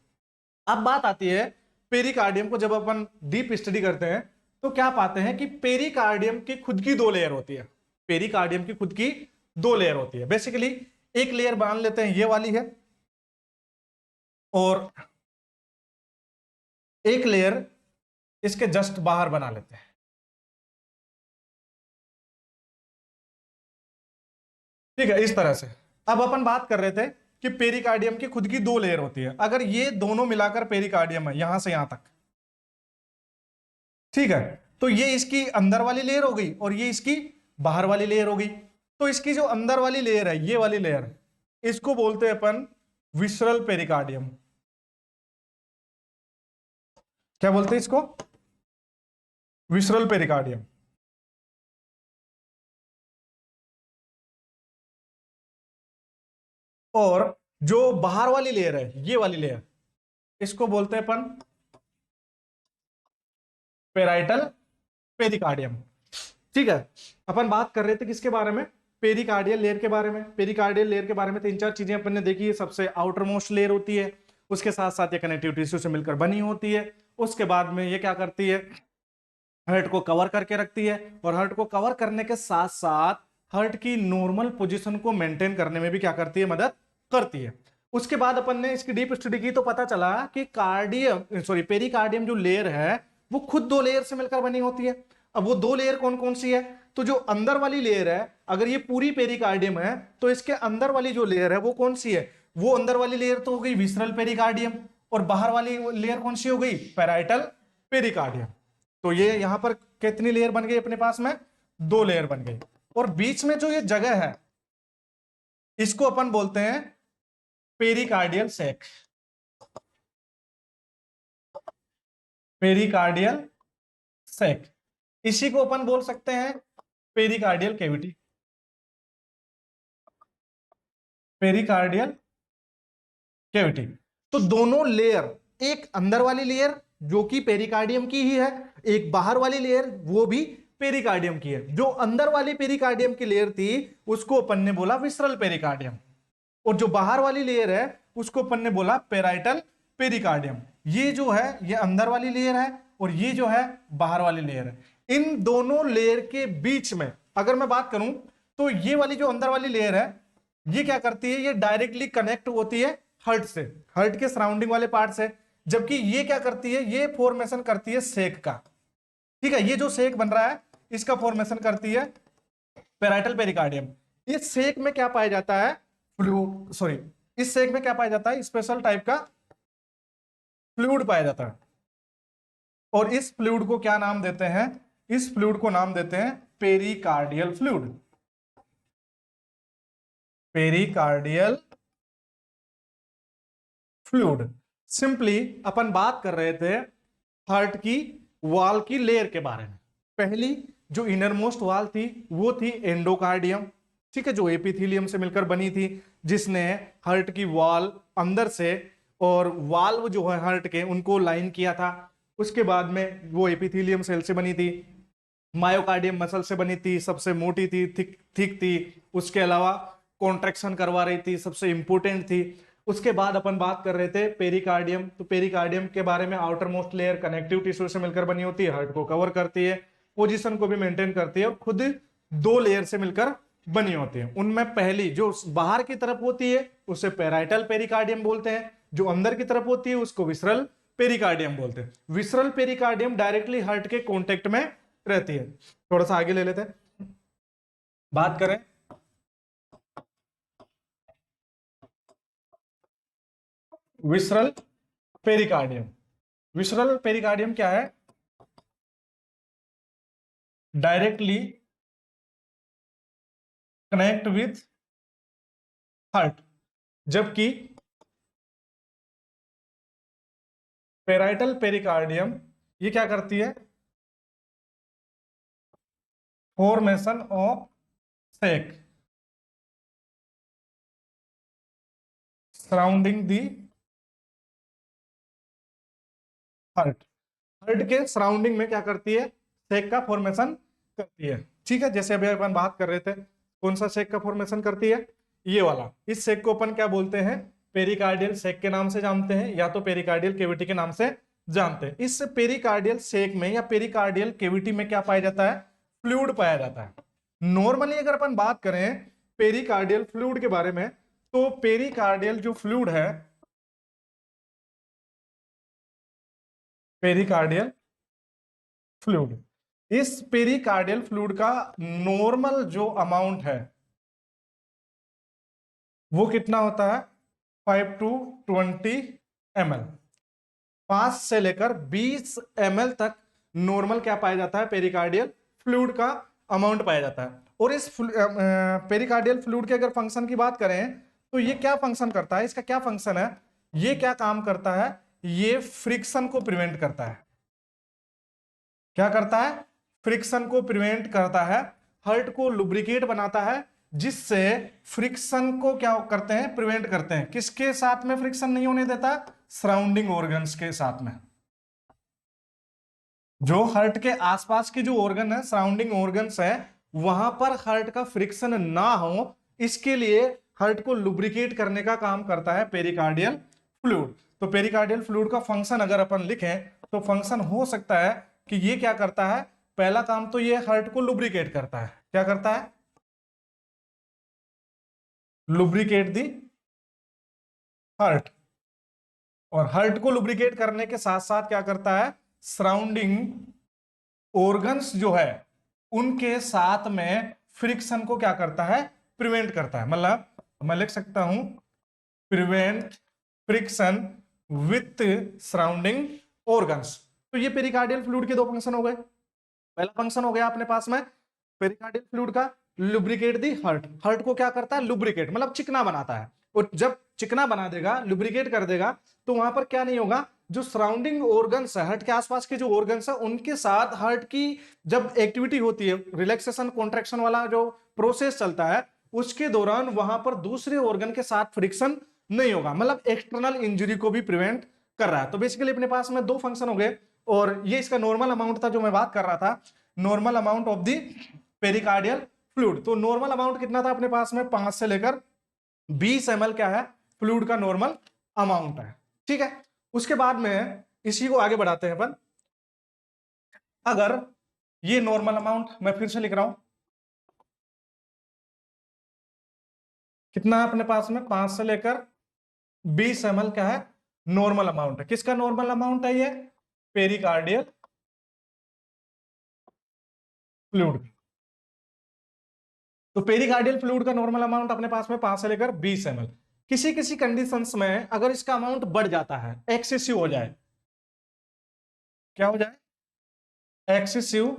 अब बात आती है पेरिकार्डियम को, जब अपन डीप स्टडी करते हैं तो क्या पाते हैं कि पेरिकार्डियम की खुद की दो लेयर होती है। पेरिकार्डियम की खुद की दो लेयर होती है। बेसिकली एक लेयर मान लेते हैं ये वाली है, और एक लेयर इसके जस्ट बाहर बना लेते हैं। ठीक है, इस तरह से। अब अपन बात कर रहे थे कि पेरिकार्डियम की खुद की दो लेयर होती है। अगर ये दोनों मिलाकर पेरिकार्डियम है यहां से यहां तक, ठीक है, तो ये इसकी अंदर वाली लेयर हो गई और ये इसकी बाहर वाली लेयर हो गई। तो इसकी जो अंदर वाली लेयर है, ये वाली लेयर, इसको बोलते हैं अपन विसरल पेरिकार्डियम। क्या बोलते हैं इसको, विसरल पेरिकार्डियम। और जो बाहर वाली लेयर है, ये वाली लेयर, इसको बोलते हैं अपन पेराइटल पेरिकार्डियम। ठीक है, अपन बात कर रहे थे किसके बारे में, पेरिकार्डियल लेयर के बारे में। पेरिकार्डियल लेयर के बारे में तीन चार चीजें अपन ने देखी है। सबसे आउटर मोस्ट लेयर होती है, उसके साथ साथ ये कनेक्टिव टिश्यू से मिलकर बनी होती है। उसके बाद में ये क्या करती है, हार्ट को कवर करके रखती है, और हार्ट को कवर करने के साथ साथ हार्ट की नॉर्मल पोजीशन को मेंटेन करने में भी क्या करती है, मदद करती है। उसके बाद अपन ने इसकी डीप स्टडी की तो पता चला कि पेरिकार्डियम जो लेयर है वो खुद दो लेयर से मिलकर बनी होती है। अब वो दो लेयर कौन कौन सी है, तो जो अंदर वाली लेयर है, अगर ये पूरी पेरिकार्डियम है तो इसके अंदर वाली जो लेयर है वो कौन सी है, वो अंदर वाली लेयर तो हो गई विसरल पेरिकार्डियम, और बाहर वाली लेयर कौन सी हो गई, पैराइटल पेरिकार्डियम। तो ये यहां पर कितनी लेयर बन गई अपने पास में, दो लेयर बन गई। और बीच में जो ये जगह है इसको अपन बोलते हैं पेरिकार्डियल सैक, पेरिकार्डियल सैक। इसी को अपन बोल सकते हैं पेरिकार्डियल कैविटी, पेरिकार्डियल कैविटी। तो दोनों लेयर, एक अंदर वाली लेयर जो कि पेरिकार्डियम की ही है, एक बाहर वाली लेयर वो भी पेरिकार्डियम की है। जो अंदर वाली पेरिकार्डियम की लेयर थी उसको अपन ने बोला विसरल पेरिकार्डियम, और जो बाहर वाली लेयर है उसको अपन ने बोला पेराइटल पेरिकार्डियम। ये जो है ये अंदर वाली लेयर है और ये जो है बाहर वाली लेयर है। इन दोनों लेयर के बीच में अगर मैं बात करूं तो ये वाली जो अंदर वाली लेयर है ये क्या करती है, ये डायरेक्टली कनेक्ट होती है हार्ट से, हार्ट के सराउंडिंग वाले पार्ट से, जबकि ये क्या करती है, ये फॉर्मेशन करती है सेक का। ठीक है, ये जो सेक बन रहा है इसका फॉर्मेशन करती है पेराइटल पेरिकार्डियम। इस सेक में क्या पाया जाता है, इस सेक में क्या पाया जाता है, स्पेशल टाइप का फ्लूइड पाया जाता है, और इस फ्लूइड को क्या नाम देते हैं, इस फ्लूइड को नाम देते हैं pericardial fluid, pericardial fluid. Simply अपन बात कर रहे थे हार्ट की वॉल की लेयर के बारे में। पहली जो इनरमोस्ट वॉल थी वो थी एंडोकार्डियम, ठीक है, जो एपिथेलियम से मिलकर बनी थी, जिसने हार्ट की वॉल अंदर से और वाल्व जो है हार्ट के उनको लाइन किया था। उसके बाद में वो एपिथेलियम सेल से बनी थी, मायोकार्डियम मसल से बनी थी, सबसे मोटी थी, थिक थी, उसके अलावा कॉन्ट्रैक्शन करवा रही थी, सबसे इंपोर्टेंट थी। उसके बाद अपन बात कर रहे थे पेरिकार्डियम, तो पेरिकार्डियम के बारे में outer most layer connective tissue से मिलकर बनी होती है, हार्ट को कवर करती है, पोजीशन को भी मेंटेन करती है, और खुद दो लेयर से मिलकर बनी होती है। उनमें पहली जो बाहर की तरफ होती है उसे पैराइटल पेरिकार्डियम बोलते हैं, जो अंदर की तरफ होती है उसको विसरल पेरिकार्डियम बोलते हैं। विसरल पेरिकार्डियम डायरेक्टली हार्ट के कांटेक्ट में रहती है। थोड़ा सा आगे ले लेते हैं, बात करें विसरल पेरिकार्डियम। विसरल पेरिकार्डियम क्या है, डायरेक्टली कनेक्ट विथ हार्ट, जबकि पेराइटल पेरिकार्डियम ये क्या करती है, formation of sac surrounding the heart, heart के सराउंडिंग में क्या करती है, सैक का फॉर्मेशन करती है। ठीक है, जैसे अभी अपन बात कर रहे थे, कौन सा सैक का फॉर्मेशन करती है, ये वाला। इस सैक को अपन क्या बोलते हैं, पेरिकार्डियल सैक के नाम से जानते हैं, या तो पेरिकार्डियल कैविटी के नाम से जानते हैं। इस पेरिकार्डियल सैक में या पेरिकार्डियल कैविटी में क्या पाया जाता है, फ्लूइड पाया जाता है। नॉर्मली अगर अपन बात करें पेरिकार्डियल फ्लूइड के बारे में, तो पेरिकार्डियल जो फ्लूइड है, पेरिकार्डियल फ्लूइड, इस पेरिकार्डियल फ्लूइड का नॉर्मल जो अमाउंट है वो कितना होता है, 5 to 20 ml, 5 से लेकर 20 ml तक नॉर्मल क्या पाया जाता है, पेरिकार्डियल फ्लूइड का अमाउंट पाया जाता है। और इस पेरिकार्डियल फ्लूइड के अगर फंक्शन की बात करें तो ये क्या फंक्शन करता है, इसका क्या फंक्शन है, ये क्या काम करता है, ये फ्रिक्शन को प्रिवेंट करता है। क्या करता है, फ्रिक्शन को प्रिवेंट करता है, हार्ट को लुब्रिकेट बनाता है, जिससे फ्रिक्शन को क्या करते हैं, प्रिवेंट करते हैं। किसके साथ में फ्रिक्शन नहीं होने देता, सराउंडिंग ऑर्गन्स के साथ में। जो हार्ट के आसपास के जो ऑर्गन है, सराउंडिंग ऑर्गन्स है, वहां पर हार्ट का फ्रिक्शन ना हो, इसके लिए हार्ट को लुब्रिकेट करने का काम करता है पेरिकार्डियल फ्लूइड। तो पेरिकार्डियल फ्लूइड का फंक्शन अगर अपन लिखें तो फंक्शन हो सकता है कि ये क्या करता है, पहला काम तो ये हार्ट को लुब्रिकेट करता है। क्या करता है? Lubricate the heart. और हार्ट को लुब्रिकेट करने के साथ साथ क्या करता है, सराउंडिंग ऑर्गन्स जो है उनके साथ में फ्रिक्शन को क्या करता है, प्रिवेंट करता है। मतलब मैं लिख सकता हूं prevent friction with surrounding organs. तो ये पेरिकार्डियल फ्लूइड के दो फंक्शन हो गए। पहला फंक्शन हो गया अपने पास में पेरिकार्डियल फ्लूइड का, लुब्रिकेट दी हार्ट। हार्ट को क्या करता है, लुब्रिकेट मतलब चिकना बनाता है। और जब चिकना बना देगा, लुब्रिकेट कर देगा, तो वहां पर क्या नहीं होगा, जो सराउंडिंग ऑर्गन्स है, हार्ट के आसपास के जो ऑर्गन्स है उनके साथ हार्ट की जब एक्टिविटी होती है, रिलैक्सेशन कॉन्ट्रैक्शन वाला जो प्रोसेस चलता है, उसके दौरान वहां पर दूसरे ऑर्गन के साथ फ्रिक्शन नहीं होगा, मतलब एक्सटर्नल इंजरी को भी प्रिवेंट कर रहा है। तो बेसिकली अपने पास में दो फंक्शन हो गए। और ये इसका नॉर्मल अमाउंट था जो मैं बात कर रहा था, normal amount of the pericardial fluid. तो नॉर्मल अमाउंट कितना था अपने पास में, 5 से लेकर 20 ml क्या है, फ्लूइड का नॉर्मल अमाउंट है। ठीक है, उसके बाद में इसी को आगे बढ़ाते हैं अपन। अगर ये नॉर्मल अमाउंट मैं फिर से लिख रहा हूं, कितना है अपने पास में, 5 से लेकर 20 ml क्या है, नॉर्मल अमाउंट है। किसका नॉर्मल अमाउंट है ये, पेरिकार्डियल फ्लूइड। तो पेरिकार्डियल फ्लूइड का नॉर्मल अमाउंट अपने पास में 5 से लेकर 20 ml। किसी किसी कंडीशंस में अगर इसका अमाउंट बढ़ जाता है, एक्सेसिव हो जाए, क्या हो जाए, excessive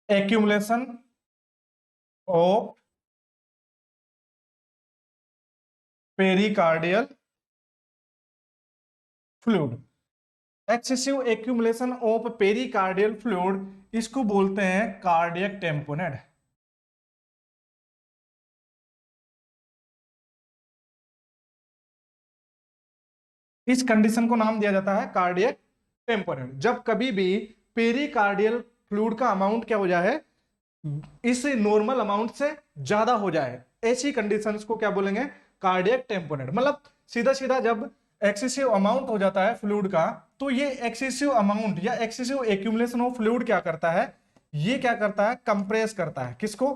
accumulation of pericardial fluid. Excessive accumulation of pericardial fluid इसको बोलते हैं कार्डियक टेम्पोनेट। इस कंडीशन को नाम दिया जाता है कार्डियक टेम्पोनेट। जब कभी भी पेरिकार्डियल फ्लूइड का अमाउंट क्या हो जाए, इस नॉर्मल अमाउंट से ज्यादा हो जाए, ऐसी कंडीशंस को क्या बोलेंगे, कार्डियक टेम्पोनेट। मतलब सीधा सीधा जब एक्सेसिव अमाउंट हो जाता है फ्लूइड का, तो ये एक्सेसिव अमाउंट या एक्सेसिव एक्यूमुलेशन ऑफ फ्लूइड क्या करता है, ये क्या करता है, कंप्रेस करता है। किसको,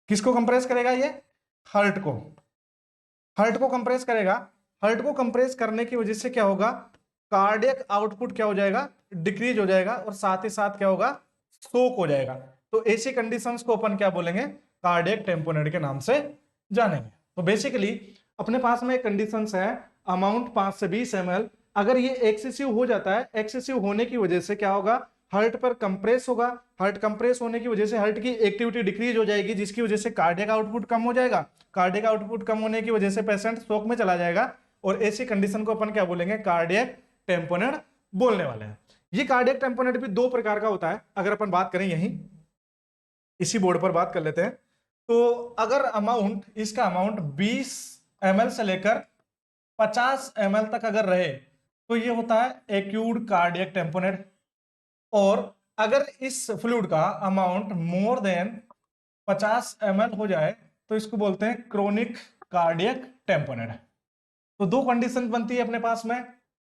किसको कंप्रेस करेगा ये, हार्ट को। हार्ट को कंप्रेस करेगा। हार्ट को कंप्रेस करने की वजह से क्या होगा, कार्डियक आउटपुट क्या हो जाएगा, डिक्रीज हो जाएगा, और साथ ही साथ क्या होगा, शोक हो जाएगा। तो ऐसी कंडीशंस को अपन क्या बोलेंगे, कार्डियक टेम्पोनेट के नाम से जानेंगे। तो बेसिकली अपने पास में कंडीशंस है, अमाउंट 5 से 20 ml। अगर ये एक्सेसिव हो जाता है, एक्सेसिव होने की वजह से क्या होगा, हार्ट पर कंप्रेस होगा। हार्ट कंप्रेस होने की वजह से हार्ट की एक्टिविटी डिक्रीज हो जाएगी, जिसकी वजह से कार्डियक आउटपुट कम हो जाएगा। कार्डियक आउटपुट कम होने की वजह से पेशेंट शोक में चला जाएगा। और ऐसी कंडीशन को अपन क्या बोलेंगे, कार्डियक टेम्पोनेट बोलने वाले हैं। ये कार्डियक टेम्पोनेट भी दो प्रकार का होता है। अगर अपन बात करें यहीं इसी बोर्ड पर बात कर लेते हैं, तो अगर अमाउंट, इसका अमाउंट 20 ml से लेकर 50 ml तक अगर रहे, तो ये होता है एक्यूट कार्डियक टेम्पोनेट। और अगर इस फ्लूइड का अमाउंट मोर देन 50 ml हो जाए, तो इसको बोलते हैं क्रोनिक कार्डियक टेम्पोनेट। तो दो कंडीशन बनती है अपने पास में,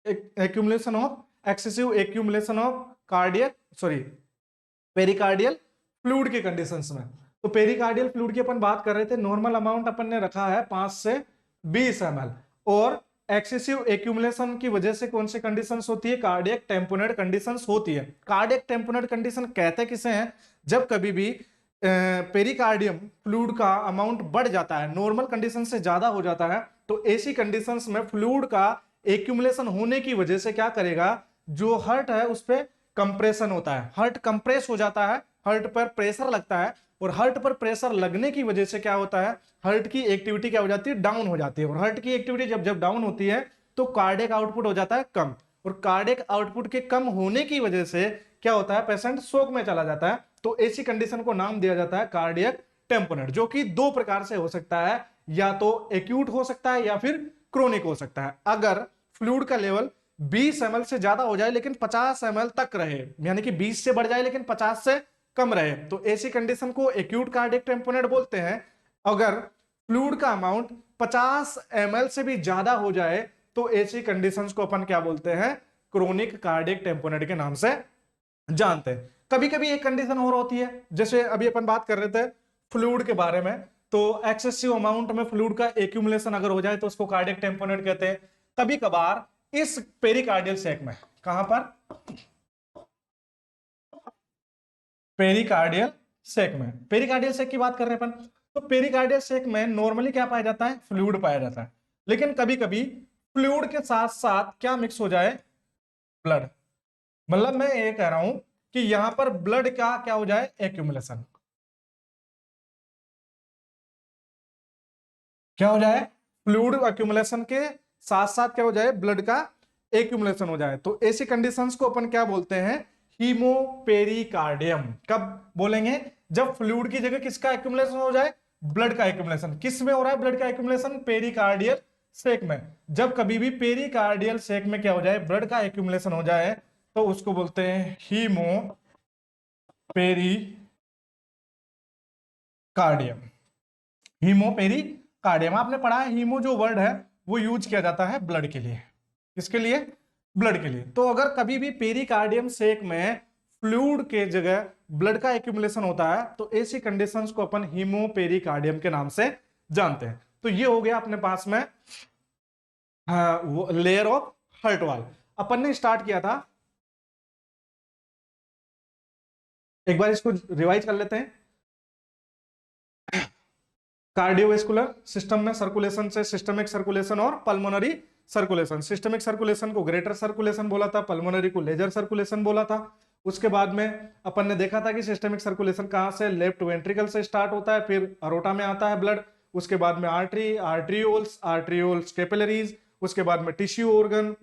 accumulation of, excessive accumulation of cardiac, sorry pericardial fluid के कंडीशंस में। तो पेरिकार्डियल फ्लूइड की अपन बात कर रहे थे, नॉर्मल अमाउंट अपन ने रखा है 5 से 20 ml। और एक्सेसिव एक्यूमुलेशन की वजह से कौन सी कंडीशंस होती है, कार्डियक टेम्पोनेट कंडीशंस होती है। कार्डियक टेम्पोनेट कंडीशन कहते किसे हैं, जब कभी भी पेरिकार्डियम फ्लूइड का अमाउंट बढ़ जाता है, नॉर्मल कंडीशन से ज्यादा हो जाता है, तो ऐसी कंडीशंस में फ्लूइड का एक्यूमुलेशन होने की वजह से क्या करेगा, जो हार्ट है उस पर कंप्रेशन होता है, हार्ट कंप्रेस हो जाता है, हार्ट पर प्रेशर लगता है। और हार्ट पर प्रेशर लगने की वजह से क्या होता है, हार्ट की एक्टिविटी क्या हो जाती है, डाउन हो जाती है। और हार्ट की एक्टिविटी जब जब डाउन होती है, तो कार्डियक आउटपुट हो जाता है कम। और कार्डियक आउटपुट के कम होने की वजह से क्या होता है, पेशेंट शोक में चला जाता है। तो ऐसी कंडीशन को नाम दिया जाता है कार्डियक टेम्पोनेट, जो कि दो प्रकार से हो सकता है, या तो एक्यूट हो सकता है या फिर क्रोनिक हो सकता है। अगर फ्लूइड का लेवल 20 ml से ज्यादा हो जाए लेकिन 50 ml तक रहे, यानी कि 20 से बढ़ जाए लेकिन 50 से कम रहे, तो ऐसी कंडीशन को एक्यूट कार्डियक टेम्पोनेट बोलते हैं। अगर फ्लूइड का अमाउंट 50 ml से भी ज्यादा हो जाए तो ऐसी कंडीशंस को अपन क्या बोलते हैं, क्रोनिक कार्डियक टेम्पोनेट के नाम से जानते हैं। कभी कभी एक कंडीशन और होती है, जैसे अभी अपन बात कर रहे थे फ्लूइड के बारे में, तो एक्सेसिव अमाउंट में फ्लूइड का एक्यूमुलेशन अगर हो जाए तो उसको कार्डियक टेम्पोनेट कहते हैं। कभी कभार इस पेरिकार्डियल सैक में, कहां पर, पेरिकार्डियल सैक में, पेरिकार्डियल सैक की बात कर रहे हैं अपन, तो पेरिकार्डियल सैक में नॉर्मली क्या पाया जाता है, फ्लूइड पाया जाता है। लेकिन कभी कभी फ्लूइड के साथ साथ क्या मिक्स हो जाए, ब्लड। मतलब मैं ये कह रहा हूं कि यहां पर ब्लड का क्या हो जाए, एक्यूमुलेशन, क्या हो जाए, फ्लूइड एक्यूमुलेशन के साथ साथ क्या हो जाए, ब्लड का एक्यूमुलेशन हो जाए, तो ऐसी कंडीशंस को अपन क्या बोलते हैं, हीमोपेरिकार्डियम। कब बोलेंगे, जब फ्लूइड की जगह किसका एक्यूमुलेशन हो जाए, ब्लड का एक्यूमुलेशन। किस में हो रहा है ब्लड का एक्यूमुलेशन, पेरिकार्डियल सेक में। जब कभी भी पेरिकार्डियल सेक में क्या हो जाए, ब्लड का एक्यूमुलेशन हो जाए, तो उसको बोलते हैं हीमोपेरिकार्डियम। हीमोपेरिकार्डियम आपने पढ़ा है, हीमो जो वर्ड है वो यूज किया जाता है ब्लड के लिए, किसके लिए, ब्लड के लिए। तो अगर कभी भी पेरिकार्डियम सेक में फ्लूइड के जगह ब्लड का एक्यूमुलेशन होता है तो ऐसी कंडीशंस को अपन हीमोपेरिकार्डियम के नाम से जानते हैं। तो ये हो गया अपने पास में लेयर ऑफ हार्ट वॉल। अपन ने स्टार्ट किया था, एक बार इसको रिवाइज कर लेते हैं। कार्डियोवेस्कुलर सिस्टम में सर्कुलेशन से सिस्टमिक सर्कुलेशन और पल्मोनरी सर्कुलेशन। सिस्टमिक सर्कुलेशन को ग्रेटर सर्कुलेशन बोला था, पल्मोनरी को लेजर सर्कुलेशन बोला था। उसके बाद में अपन ने देखा था कि सिस्टमिक सर्कुलेशन कहां से, लेफ्ट वेंट्रिकल से स्टार्ट होता है, फिर अरोटा में आता है ब्लड, उसके बाद में आर्टरी, आर्ट्रियोल्स, आर्ट्रियोल्स कैपिलरीज, उसके बाद में tissue organ,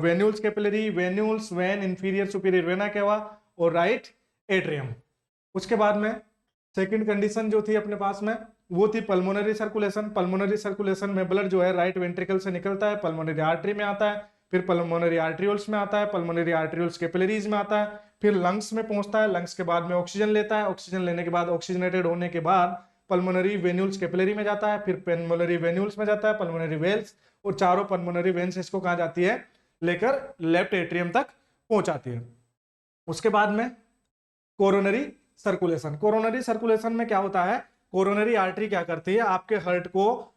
venules capillary, venules, when, inferior superior vena cava और राइट एट्रियम। उसके बाद में सेकंड कंडीशन जो थी अपने पास में वो थी पल्मोनरी सर्कुलेशन। पल्मोनरी सर्कुलेशन में ब्लड जो है राइट वेंट्रिकल से निकलता है, पल्मोनरी आर्टरी में आता है, फिर पल्मोनरी आर्ट्रियोल्स में आता है, पल्मोनरी आर्ट्रियोल्स कैपिलरीज में आता है, फिर लंग्स में पहुंचता है, लंग्स के बाद में ऑक्सीजन लेता है, ऑक्सीजन लेने के बाद ऑक्सीजनेटेड होने के बाद पल्मोनरी वेन्यूल्स कैपिलरी में जाता है, फिर पल्मोनरी वेन्यूल्स में जाता है, पल्मोनरी वेल्स, और चारों पल्मोनरी वेन्स इसको कहा जाती है लेकर लेफ्ट एट्रियम तक पहुंचाती है। उसके बाद में कोरोनरी सर्कुलेशन। कोरोनरी सर्कुलेशन में क्या होता है, कोरोनरी आर्टरी क्या करती है, आपके हार्ट को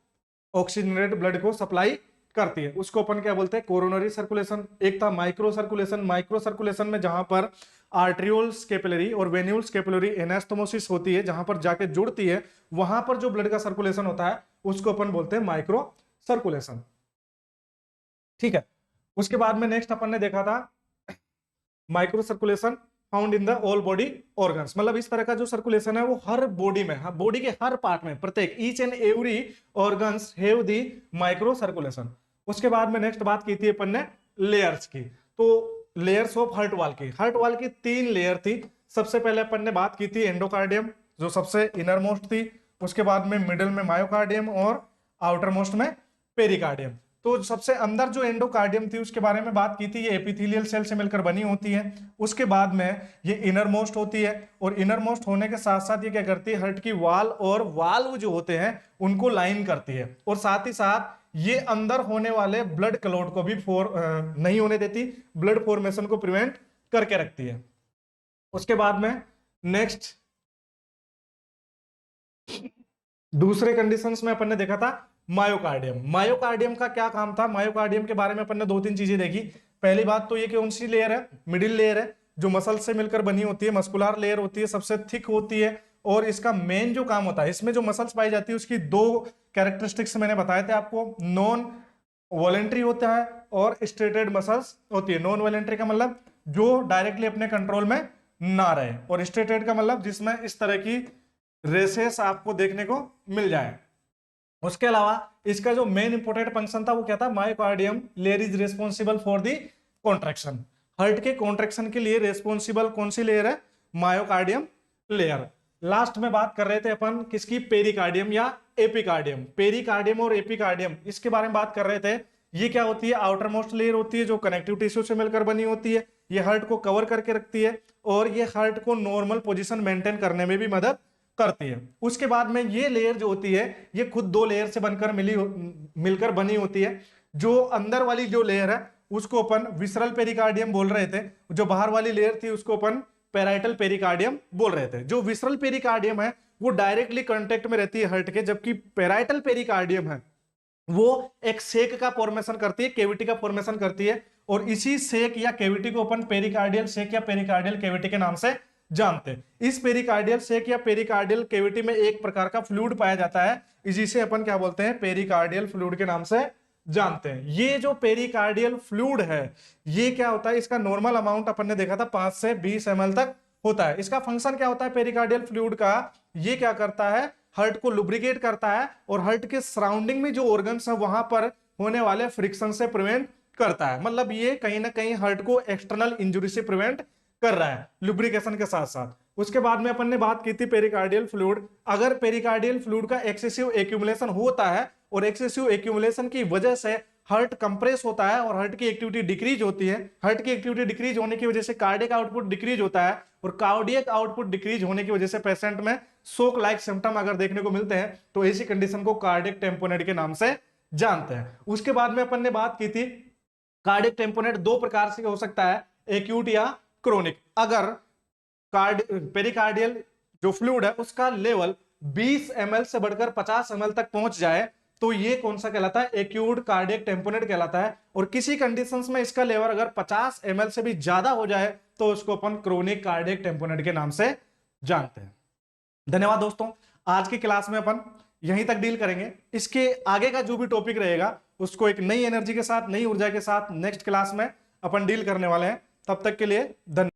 ऑक्सीजनेटेड ब्लड को सप्लाई करती है, उसको अपन क्या बोलते हैं, कोरोनरी सर्कुलेशन। एक था माइक्रो सर्कुलेशन। माइक्रो सर्कुलेशन में जहां पर आर्ट्रियोल्स कैपिलरी और वेन्यूल्स कैपिलरी एनास्टोमोसिस होती है, जहां पर जाके जुड़ती है, वहां पर जो ब्लड का सर्कुलेशन होता है उसको अपन बोलते हैं माइक्रो सर्कुलेशन। ठीक है। उसके बाद में नेक्स्ट अपन ने देखा था micro circulation found in the all body organs. मतलब इस तरह का जो सर्कुलेशन है वो हर बॉडी में, बॉडी के हर पार्ट में, प्रत्येक each and every organs have the micro circulation. उसके बाद में नेक्स्ट बात की थी अपन ने लेयर्स की। तो लेयर्स ऑफ हार्ट वॉल की, हार्ट वॉल की 3 लेयर थी। सबसे पहले अपन ने बात की थी एंडोकार्डियम जो सबसे इनर मोस्ट थी, उसके बाद में मिडिल में मायोकार्डियम और आउटर मोस्ट में पेरिकार्डियम। तो सबसे अंदर जो एंडोकार्डियम थी उसके बारे में बात की थी, ये एपिथेलियल सेल से मिलकर बनी होती है। उसके बाद में ये इनर मोस्ट होती है, और इनर मोस्ट होने के साथ साथ ये क्या करती है, हार्ट की वाल और वाल्व जो होते हैं उनको लाइन करती है, और साथ ही साथ ये अंदर होने वाले ब्लड क्लॉट को भी नहीं होने देती, ब्लड फॉर्मेशन को प्रिवेंट करके रखती है। उसके बाद में नेक्स्ट दूसरे कंडीशंस में अपन ने देखा था मायोकार्डियम। मायोकार्डियम का क्या काम था, मायोकार्डियम के बारे में अपन ने 2-3 चीजें देखी। पहली बात तो ये कौन सी लेयर है, मिडिल लेयर है जो मसल से मिलकर बनी होती है, मस्कुलर लेयर होती है, सबसे थिक होती है, और इसका मेन जो काम होता है, इसमें जो मसल्स पाई जाती है उसकी 2 कैरेक्टरिस्टिक्स मैंने बताए थे आपको, नॉन वॉलेंट्री होता है और स्ट्रेटेड मसल्स होती है। नॉन वॉलेंट्री का मतलब जो डायरेक्टली अपने कंट्रोल में ना रहे, और स्ट्रेटेड का मतलब जिसमें इस तरह की रेसेस आपको देखने को मिल जाए। उसके अलावा इसका जो मेन इंपोर्टेंट फंक्शन था वो क्या था, myocardium layer is responsible for the contraction. Heart के कॉन्ट्रैक्शन के लिए रिस्पॉन्सिबल कौन सी लेयर है, मायोकार्डियम लेयर। लास्ट में बात कर रहे थे अपन किसकी, पेरिकार्डियम या एपिकार्डियम। पेरिकार्डियम और एपिकार्डियम इसके बारे में बात कर रहे थे। ये क्या होती है, आउटर मोस्ट लेयर होती है जो कनेक्टिव टिश्यू से मिलकर बनी होती है। ये हार्ट को कवर करके रखती है और ये हार्ट को नॉर्मल पोजीशन मेंटेन करने में भी मदद करती है। उसके बाद में ये लेयर जो होती है ये खुद दो लेयर से बनकर मिलकर बनी होती है। जो अंदर वाली जो लेयर है उसको अपन विसरल पेरिकार्डियम बोल रहे थे, जो बाहर वाली लेयर थी उसको अपन पेराइटल पेरिकार्डियम बोल रहे थे। जो विसरल पेरिकार्डियम है वो डायरेक्टली कांटेक्ट में रहती है हार्ट के, जबकि पेराइटल पेरिकार्डियम है वो एक सेक का फॉर्मेशन करती है, केविटी का फॉर्मेशन करती है, और इसी सेक या केविटी को अपन पेरिकार्डियल सेक या पेरिकार्डियल केविटी के नाम से जानते हैं। इस पेरिकार्डियल सेक या पेरिकार्डियल केविटी में एक प्रकार का फ्लूइड पाया जाता है, जिसे अपन क्या बोलते हैं, पेरिकार्डियल फ्लूइड के नाम से जानते हैं। ये जो पेरिकार्डियल फ्लूइड है ये क्या होता है, इसका नॉर्मल अमाउंट अपन ने देखा था 5 से 20 ml तक होता है। इसका फंक्शन क्या होता है पेरिकार्डियल फ्लूइड का, ये क्या करता है, हार्ट को लुब्रिकेट करता है और हार्ट के सराउंडिंग में जो ऑर्गन्स है वहां पर होने वाले फ्रिक्शन से प्रिवेंट करता है। मतलब ये कहीं ना कहीं हार्ट को एक्सटर्नल इंजुरी से प्रिवेंट कर रहा है लुब्रिकेशन के साथ साथ। उसके बाद में अपन ने बात की थी पेरिकार्डियल फ्लूइड। अगर पेरिकार्डियल फ्लूइड का एक्सेसिव एक्यूमुलेशन होता है और एक्सेसिव एक्यूमुलेशन की वजह से हार्ट कंप्रेस होता है और हार्ट की एक्टिविटी डिक्रीज होती है, हार्ट की एक्टिविटी डिक्रीज होने की वजह से कार्डियक आउटपुट डिक्रीज होता है, और कार्डियक आउटपुट डिक्रीज होने की वजह से पेशेंट में शोक लाइक सिम्टम अगर देखने को मिलते हैं तो ऐसी कंडीशन को कार्डियक टेम्पोनेट के नाम से जानते हैं। उसके बाद में अपन ने बात की थी कार्डियक टेम्पोनेट दो प्रकार से हो सकता है, एक्यूट या क्रोनिक। अगर पेरिकार्डियल जो फ्लूइड है उसका लेवल 20 ml से बढ़कर 50 ml तक पहुंच जाए तो ये कौन सा कहलाता है, एक्यूट कार्डियक टेम्पोनेट कहलाता है। और किसी कंडीशंस में इसका लेवल अगर 50 ml से भी ज्यादा हो जाए तो उसको अपन क्रोनिक कार्डियक टेम्पोनेट के नाम से जानते हैं। धन्यवाद दोस्तों, आज की क्लास में अपन यहीं तक डील करेंगे। इसके आगे का जो भी टॉपिक रहेगा उसको एक नई एनर्जी के साथ, नई ऊर्जा के साथ नेक्स्ट क्लास में अपन डील करने वाले हैं। तब तक के लिए धन्यवाद।